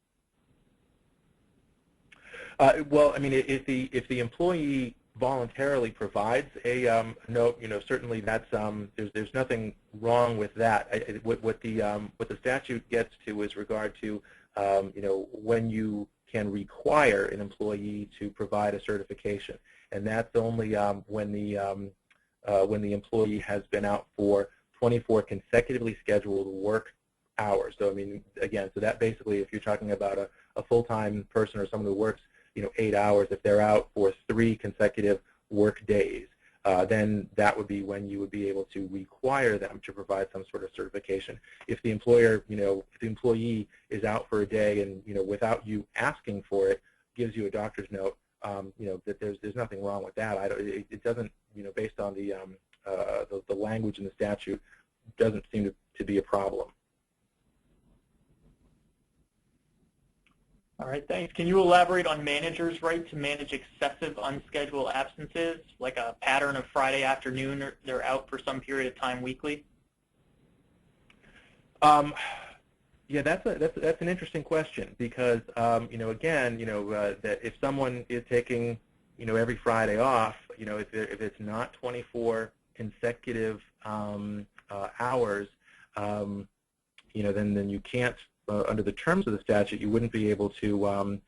B: Well, I mean, if the employee voluntarily provides a note, certainly that's there's nothing wrong with that. What the statute gets to is regard to when you can require an employee to provide a certification, and that's only when the employee has been out for 24 consecutively scheduled work hours. So I mean, again, so that basically, if you're talking about a full-time person or someone who works 8 hours, if they're out for 3 consecutive work days, then that would be when you would be able to require them to provide some sort of certification. If the employer, if the employee is out for a day and without you asking for it, gives you a doctor's note, that there's nothing wrong with that. It doesn't, based on the language in the statute, doesn't seem to be a problem.
A: All right, thanks. Can you elaborate on managers' right to manage excessive unscheduled absences, like a pattern of Friday afternoon or they're out for some period of time weekly?
B: Yeah, that's an interesting question because again, that if someone is taking every Friday off, if it's not 24 consecutive hours, then you can't. Under the terms of the statute, you wouldn't be able to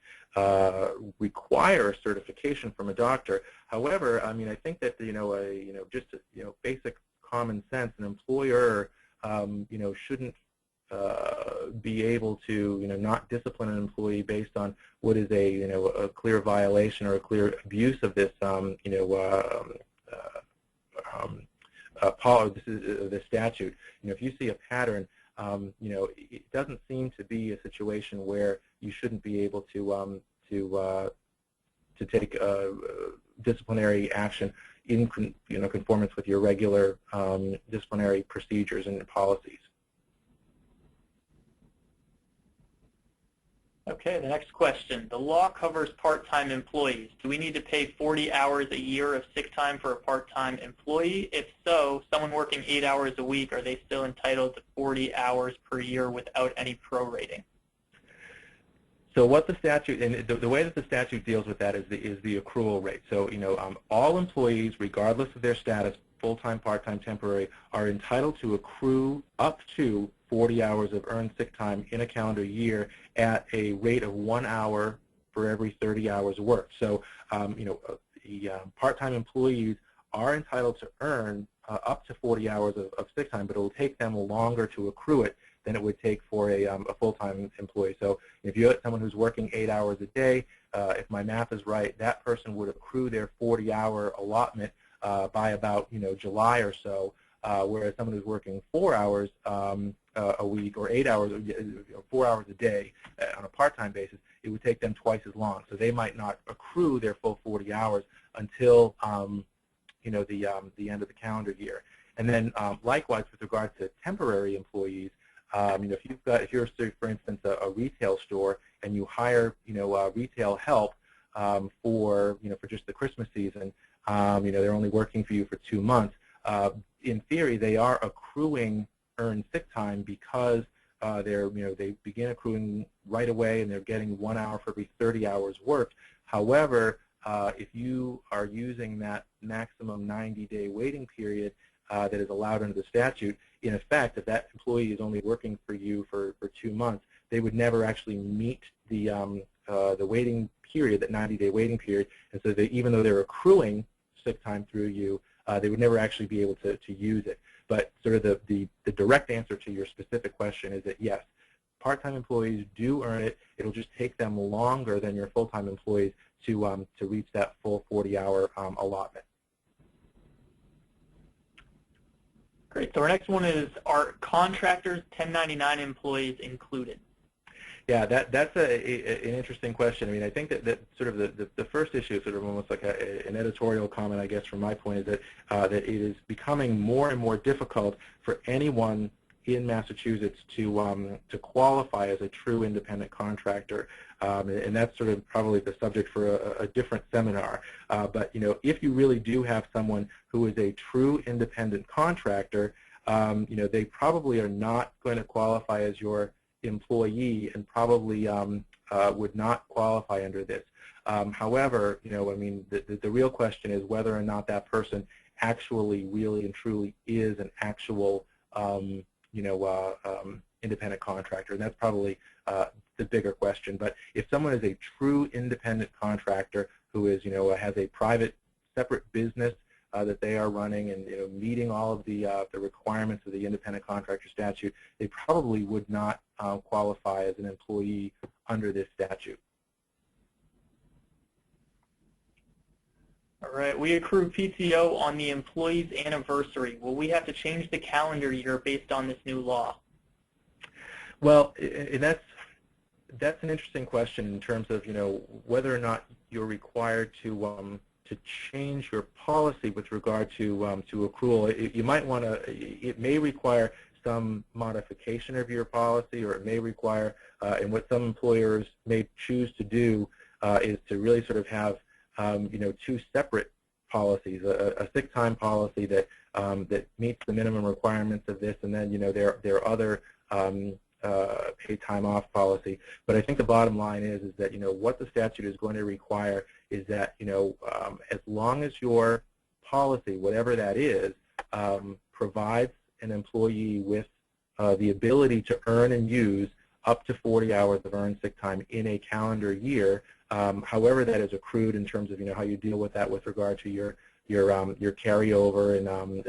B: require a certification from a doctor. However, I mean, I think that just basic common sense, an employer shouldn't be able to not discipline an employee based on what is a clear violation or a clear abuse of this the statute. If you see a pattern. It doesn't seem to be a situation where you shouldn't be able to take disciplinary action in conformance with your regular disciplinary procedures and policies.
A: Okay, the next question. The law covers part-time employees. Do we need to pay 40 hours a year of sick time for a part-time employee? If so, someone working 8 hours a week, are they still entitled to 40 hours per year without any prorating?
B: So what the statute, and the way that the statute deals with that is the accrual rate. So, all employees, regardless of their status, full-time, part-time, temporary, are entitled to accrue up to 40 hours of earned sick time in a calendar year at a rate of 1 hour for every 30 hours worked. So, the part-time employees are entitled to earn up to 40 hours of sick time, but it will take them longer to accrue it than it would take for a full-time employee. So if you have someone who's working 8 hours a day, if my math is right, that person would accrue their 40-hour allotment by about July or so, whereas someone who's working 4 hours a week or 8 hours, 4 hours a day on a part-time basis, it would take them twice as long. So they might not accrue their full 40 hours until the end of the calendar year. And then likewise with regard to temporary employees, if you're, for instance, a retail store and you hire retail help for just the Christmas season, they're only working for you for 2 months. In theory, they are accruing earned sick time because they begin accruing right away and they're getting 1 hour for every 30 hours worked. However, if you are using that maximum 90-day waiting period that is allowed under the statute, in effect, if that employee is only working for you for 2 months, they would never actually meet the waiting period, that 90-day waiting period, and so even though they're accruing sick time through you, they would never actually be able to use it. But sort of the direct answer to your specific question is that yes, part-time employees do earn it. It'll just take them longer than your full-time employees to reach that full 40-hour allotment.
A: Great. So our next one is, are contractors 1099 employees included?
B: Yeah, that's an interesting question. I mean, I think that sort of the first issue, sort of almost like an editorial comment, I guess, from my point, is that that it is becoming more and more difficult for anyone in Massachusetts to qualify as a true independent contractor, and that's sort of probably the subject for a different seminar. But if you really do have someone who is a true independent contractor, they probably are not going to qualify as your employee and probably would not qualify under this. However, I mean, the real question is whether or not that person actually really and truly is an actual independent contractor, and that's probably the bigger question. But if someone is a true independent contractor who is, has a private, separate business that they are running and meeting all of the requirements of the independent contractor statute, they probably would not qualify as an employee under this statute.
A: All right, we accrue PTO on the employee's anniversary. Will we have to change the calendar year based on this new law?
B: Well, that's an interesting question in terms of whether or not you're required to change your policy with regard to accrual. You might want to. It may require some modification of your policy, or it may require, and what some employers may choose to do is to really sort of have two separate policies: a sick time policy that that meets the minimum requirements of this, and then there are other paid time off policy. But I think the bottom line is that what the statute is going to require is that as long as your policy, whatever that is, provides an employee with the ability to earn and use up to 40 hours of earned sick time in a calendar year, however that is accrued in terms of how you deal with that with regard to your carryover and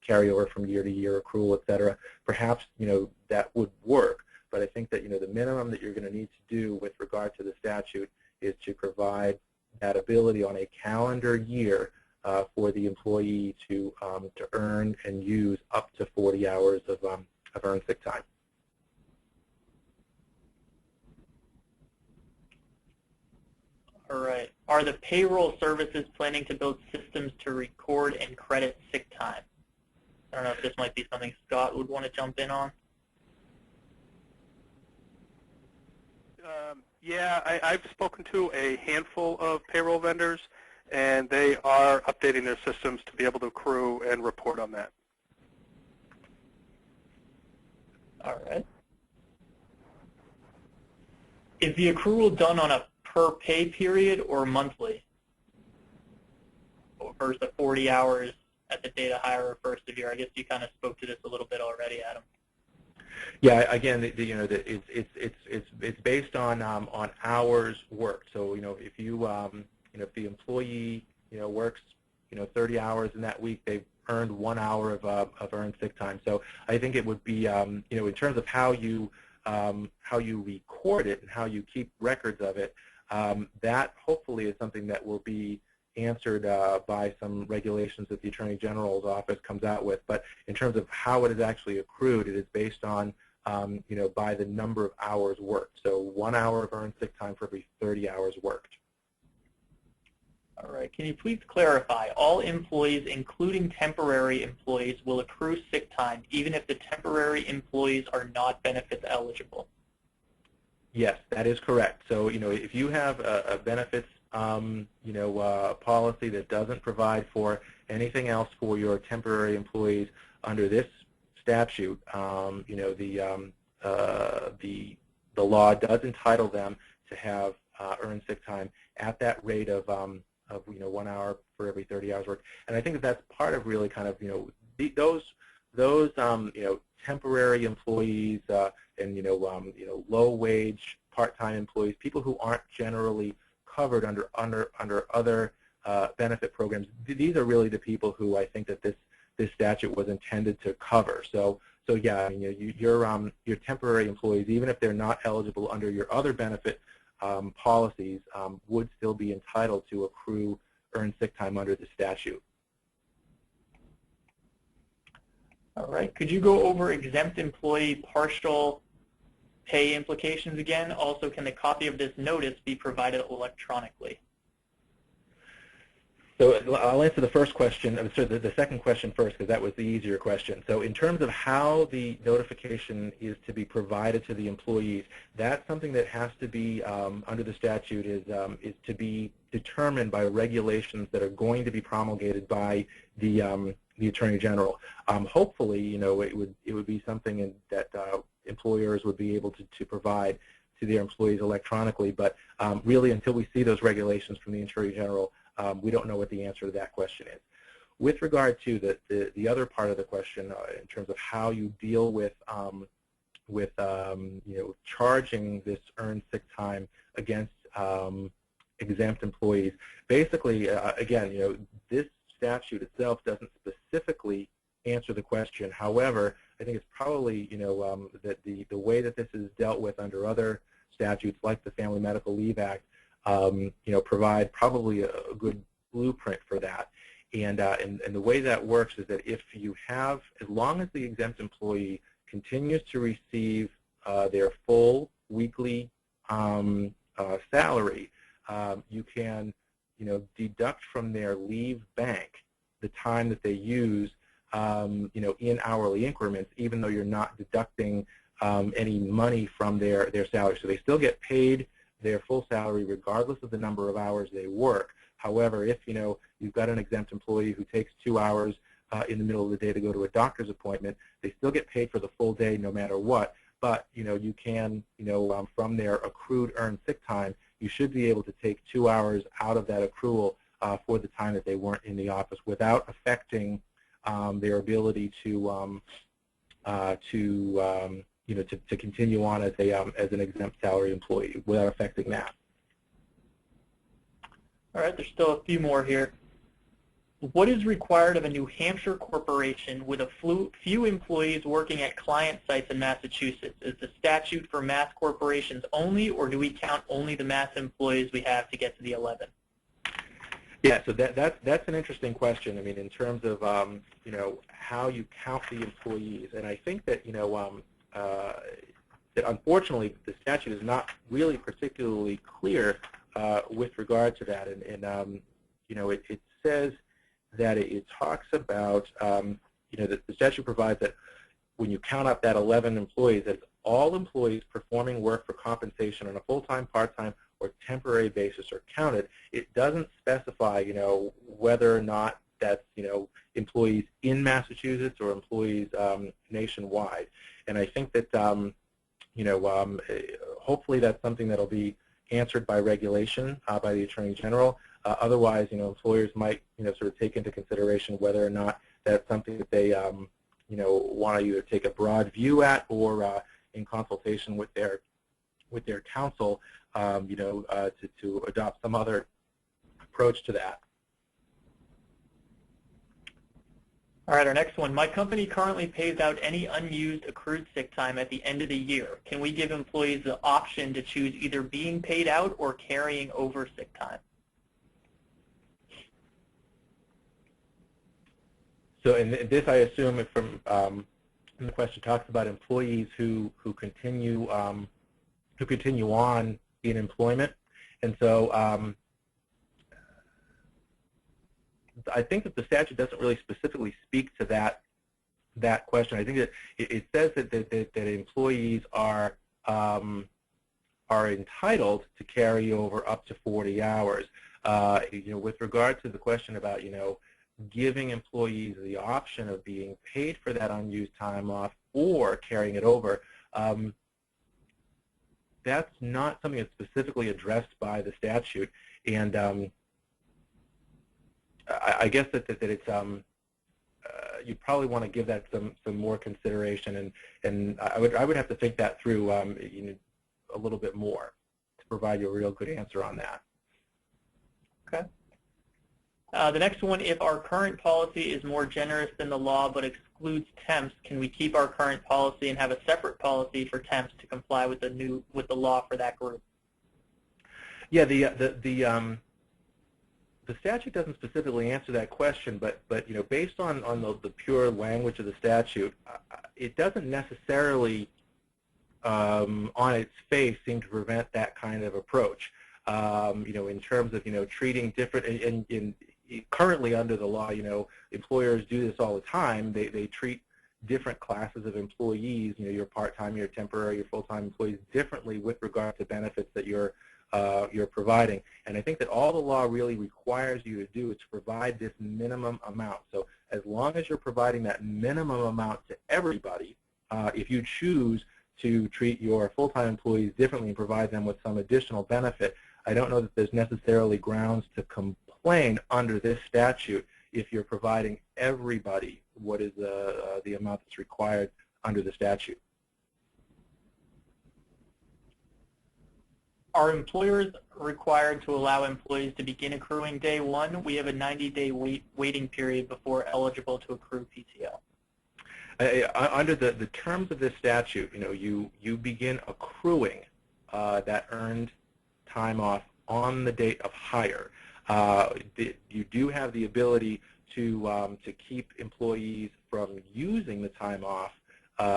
B: carryover from year to year accrual, et cetera. Perhaps that would work, but I think that the minimum that you're going to need to do with regard to the statute is to provide that ability on a calendar year for the employee to earn and use up to 40 hours of earned sick time.
A: All right. Are the payroll services planning to build systems to record and credit sick time? I don't know if this might be something Scott would want to jump in on.
C: Yeah, I've spoken to a handful of payroll vendors, and they are updating their systems to be able to accrue and report on that.
A: All right. Is the accrual done on a per pay period or monthly? Or versus the 40 hours at the date of hire or first of year? I guess you kind of spoke to this a little bit already, Adam.
B: Yeah, again, it's based on hours worked. So if you if the employee works 30 hours in that week, they've earned 1 hour of earned sick time. So I think it would be in terms of how you record it and how you keep records of it. That hopefully is something that will be answered by some regulations that the Attorney General's office comes out with. But in terms of how it is actually accrued, it is based on by the number of hours worked. So 1 hour of earned sick time for every 30 hours worked.
A: All right. Can you please clarify, all employees, including temporary employees, will accrue sick time even if the temporary employees are not benefits eligible?
B: Yes, that is correct. So if you have a benefits policy that doesn't provide for anything else for your temporary employees under this statute, the law does entitle them to have earned sick time at that rate of 1 hour for every 30 hours worked. And I think that that's part of really kind of those temporary employees and low wage part-time employees, people who aren't generally covered under other benefit programs, these are really the people who I think that this statute was intended to cover. So yeah, I mean, your temporary employees, even if they're not eligible under your other benefit policies, would still be entitled to accrue earned sick time under the statute.
A: All right. Could you go over exempt employee partial pay implications again? Also, can the copy of this notice be provided electronically?
B: So I'll answer the first question, the second question first, because that was the easier question. So in terms of how the notification is to be provided to the employees, that's something that has to be, under the statute, is to be determined by regulations that are going to be promulgated by the Attorney General. Hopefully, you know, it would be something that employers would be able to provide to their employees electronically. But really, until we see those regulations from the Attorney General, we don't know what the answer to that question is. With regard to the other part of the question, in terms of how you deal with you know, charging this earned sick time against exempt employees, basically, again, you know, this statute itself doesn't specifically answer the question. However, I think it's probably, you know, that the way that this is dealt with under other statutes, like the Family Medical Leave Act, you know, provide probably a good blueprint for that. And the way that works is that if you have, as long as the exempt employee continues to receive their full weekly salary, you can, you know, deduct from their leave bank the time that they use, you know, in hourly increments, even though you're not deducting any money from their salary. So they still get paid their full salary regardless of the number of hours they work. However, if, you know, you've got an exempt employee who takes 2 hours in the middle of the day to go to a doctor's appointment, they still get paid for the full day no matter what. But, you know, you can, you know, from their accrued earned sick time, you should be able to take 2 hours out of that accrual for the time that they weren't in the office without affecting their ability to you know, to continue on as an exempt salary employee without affecting that.
A: All right, there's still a few more here. What is required of a New Hampshire corporation with a few employees working at client sites in Massachusetts? Is the statute for mass corporations only, or do we count only the mass employees we have to get to the 11?
B: Yeah, so that's an interesting question. I mean, in terms of you know, how you count the employees, and I think that, you know, that unfortunately the statute is not really particularly clear with regard to that, and you know, it says that it talks about, you know, that the statute provides that when you count up that 11 employees, that all employees performing work for compensation on a full-time, part-time, or temporary basis are counted. It doesn't specify, you know, whether or not that's, you know, employees in Massachusetts or employees nationwide. And I think that, you know, hopefully that's something that'll be answered by regulation by the Attorney General. Otherwise, you know, employers might, you know, sort of take into consideration whether or not that's something that they, you know, want to either take a broad view at or in consultation with their counsel, you know, to adopt some other approach to that.
A: All right, our next one. My company currently pays out any unused accrued sick time at the end of the year. Can we give employees the option to choose either being paid out or carrying over sick time?
B: So, and this, I assume, from the question talks about employees who continue on in employment, and so I think that the statute doesn't really specifically speak to that question. I think that it says that employees are entitled to carry over up to 40 hours. You know, with regard to the question about, you know, giving employees the option of being paid for that unused time off or carrying it over, that's not something that's specifically addressed by the statute, and I guess that it's you probably want to give that some more consideration, and I would have to think that through you know, a little bit more to provide you a real good answer on that.
A: Okay. The next one, if our current policy is more generous than the law but excludes temps, can we keep our current policy and have a separate policy for temps to comply with the law for that group?
B: Yeah, the statute doesn't specifically answer that question, but based on the pure language of the statute, it doesn't necessarily on its face seem to prevent that kind of approach. In terms of treating different currently under the law, employers do this all the time. They treat different classes of employees, your part-time, your temporary, your full-time employees differently with regard to benefits that you're providing. And I think that all the law really requires you to do is to provide this minimum amount. So as long as you're providing that minimum amount to everybody, if you choose to treat your full-time employees differently and provide them with some additional benefit, I don't know that there's necessarily grounds to complain under this statute if you're providing everybody what is the amount that's required under the statute.
A: Are employers required to allow employees to begin accruing day one? We have a 90-day waiting period before eligible to accrue PTO.
B: Under the terms of this statute, you begin accruing that earned time off on the date of hire. You do have the ability to keep employees from using the time off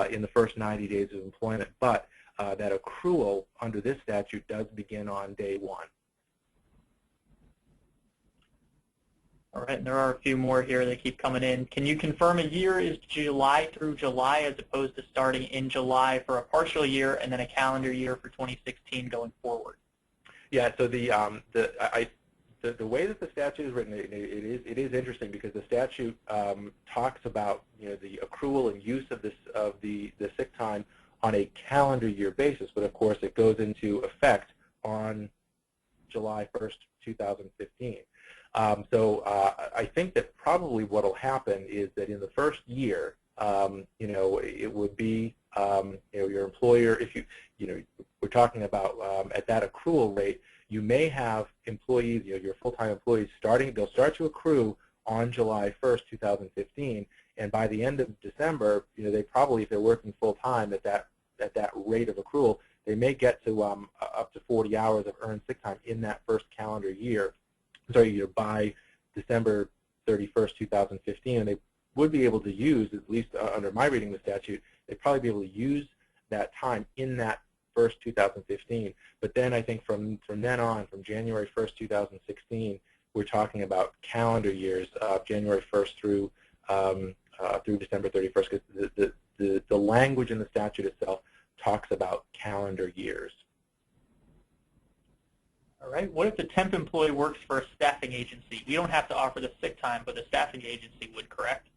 B: in the first 90 days of employment, but that accrual under this statute does begin on day one.
A: All right, and there are a few more here that keep coming in. Can you confirm a year is July through July as opposed to starting in July for a partial year and then a calendar year for 2016 going forward?
B: Yeah, so the way that the statute is written, it is interesting because the statute talks about the accrual and use of the sick time on a calendar year basis, but of course it goes into effect on July 1st, 2015. So I think that probably what will happen is that in the first year, it would be your employer. If we're talking about at that accrual rate, you may have employees, your full-time employees they'll start to accrue on July 1st, 2015, and by the end of December, they probably, if they're working full-time at that rate of accrual, they may get to up to 40 hours of earned sick time in that first calendar year. By December 31st, 2015, and they would be able to use, at least under my reading of the statute, they'd probably be able to use that time in that first 2015. But then I think from then on, from January 1st, 2016, we're talking about calendar years, January 1st through December 31st, because the language in the statute itself talks about calendar years.
A: All right. What if the temp employee works for a staffing agency? We don't have to offer the sick time, but the staffing agency would, correct?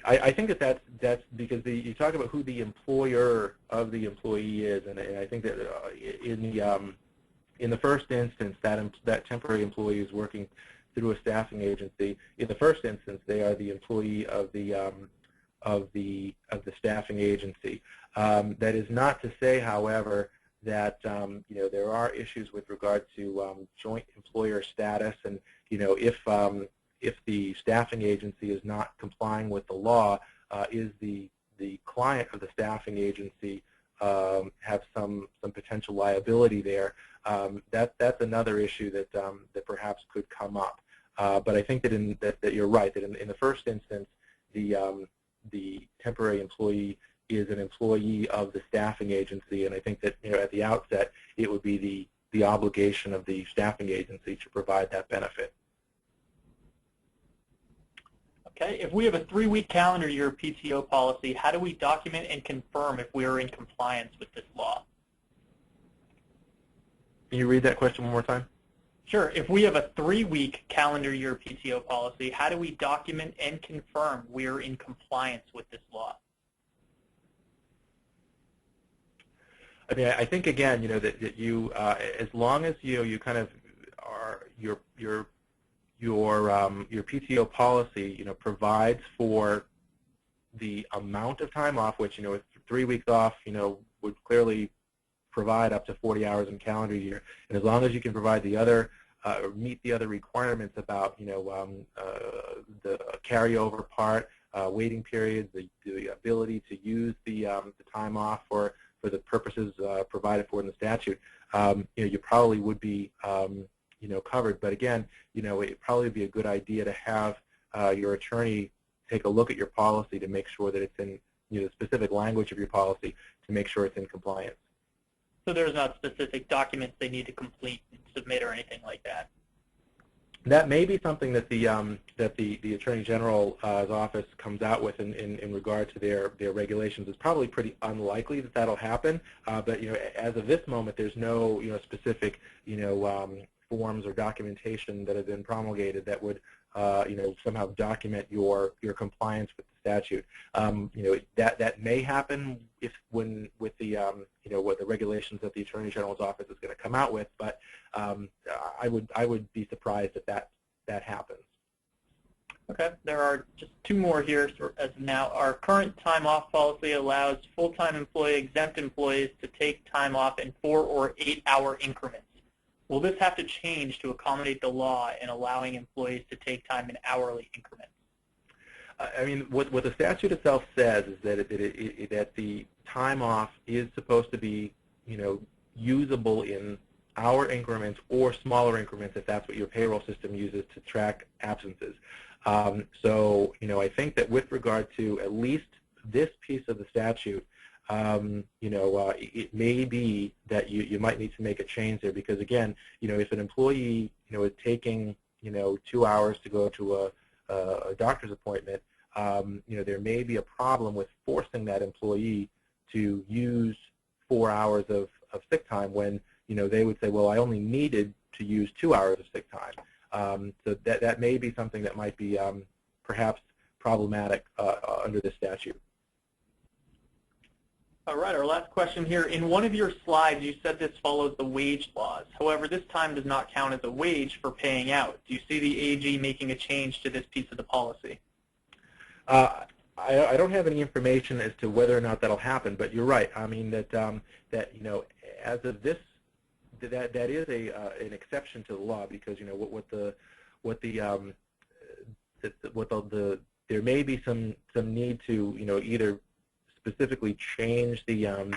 B: I think that's because you talk about who the employer of the employee is, and I think that in the first instance, that temporary employee is working through a staffing agency. In the first instance, they are the employee of the staffing agency. That is not to say, however, that there are issues with regard to joint employer status, and if the staffing agency is not complying with the law, is the client of the staffing agency have some potential liability there? That's another issue that perhaps could come up. But I think that you're right, that in the first instance, the temporary employee is an employee of the staffing agency, and I think that at the outset it would be the obligation of the staffing agency to provide that benefit.
A: Okay, if we have a 3-week calendar year PTO policy, how do we document and confirm if we are in compliance with this law?
B: Can you read that question one more time?
A: Sure. If we have a 3-week calendar year PTO policy, how do we document and confirm we're in compliance with this law?
B: I mean, I think again, that you, as long as you kind of are your PTO policy, provides for the amount of time off, which 3 weeks off, would clearly provide up to 40 hours in calendar year, and as long as you can provide the other meet the other requirements about the carryover part, waiting periods, the ability to use the time off for the purposes provided for in the statute, you probably would be covered. But again, it'd probably be a good idea to have your attorney take a look at your policy to make sure that it's in the specific language of your policy to make sure it's in compliance.
A: So there's not specific documents they need to complete and submit or anything like that?
B: That may be something that the Attorney General's office comes out with in regard to their regulations. It's probably pretty unlikely that that'll happen. But as of this moment, there's no specific forms or documentation that have been promulgated that would somehow document your compliance with the statute. That may happen with the what the regulations that the Attorney General's office is going to come out with, but I would be surprised if that happens.
A: Okay, there are just two more here as of now. Our current time off policy allows full-time exempt employees to take time off in 4 or 8 hour increments. Will this have to change to accommodate the law in allowing employees to take time in hourly increments?
B: I mean, what the statute itself says is that the time off is supposed to be, usable in hour increments or smaller increments if that's what your payroll system uses to track absences. So, I think that with regard to at least this piece of the statute, it may be that you might need to make a change there because, again, if an employee, is taking, 2 hours to go to a doctor's appointment, there may be a problem with forcing that employee to use 4 hours of sick time when, they would say, well, I only needed to use 2 hours of sick time. So that may be something that might be perhaps problematic under this statute.
A: All right, our last question here. In one of your slides, you said this follows the wage laws. However, this time does not count as a wage for paying out. Do you see the AG making a change to this piece of the policy?
B: I don't have any information as to whether or not that'll happen, but you're right. I mean that as of this, that is an exception to the law because there may be some need to either specifically change the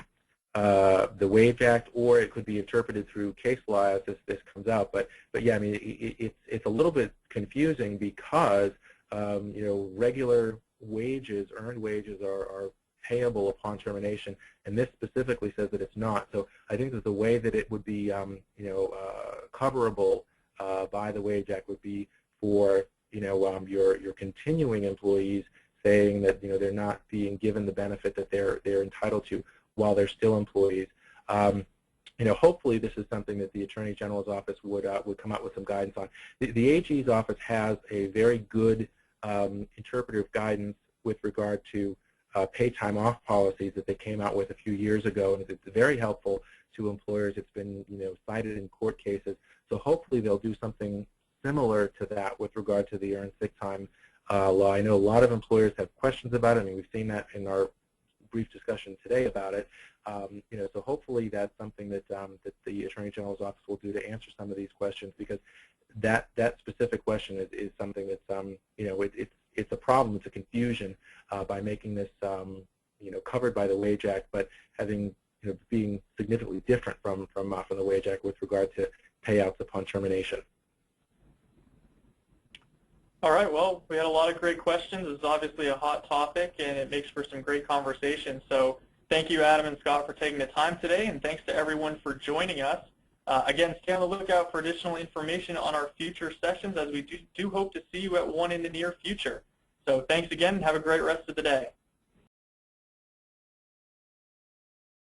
B: Wage Act, or it could be interpreted through case law as this comes out. But yeah, I mean it's a little bit confusing because regular wages, earned wages, are payable upon termination, and this specifically says that it's not. So I think that the way that it would be coverable by the Wage Act would be for your continuing employees saying that they're not being given the benefit that they're entitled to while they're still employees. Hopefully this is something that the Attorney General's office would come out with some guidance on. The AG's office has a very good interpretive guidance with regard to pay time off policies that they came out with a few years ago, and it's very helpful to employers. It's been cited in court cases. So hopefully they'll do something similar to that with regard to the earned sick time law. I know a lot of employers have questions about it. I mean, we've seen that in our brief discussion today about it. So hopefully that's something that the Attorney General's office will do to answer some of these questions, because that specific question is something that's it's a problem. It's a confusion by making this covered by the Wage Act, but having being significantly different from the Wage Act with regard to payouts upon termination.
A: All right, well, we had a lot of great questions. This is obviously a hot topic, and it makes for some great conversation. So thank you, Adam and Scott, for taking the time today, and thanks to everyone for joining us. Again, stay on the lookout for additional information on our future sessions, as we do hope to see you at one in the near future. So thanks again, and have a great rest of the day.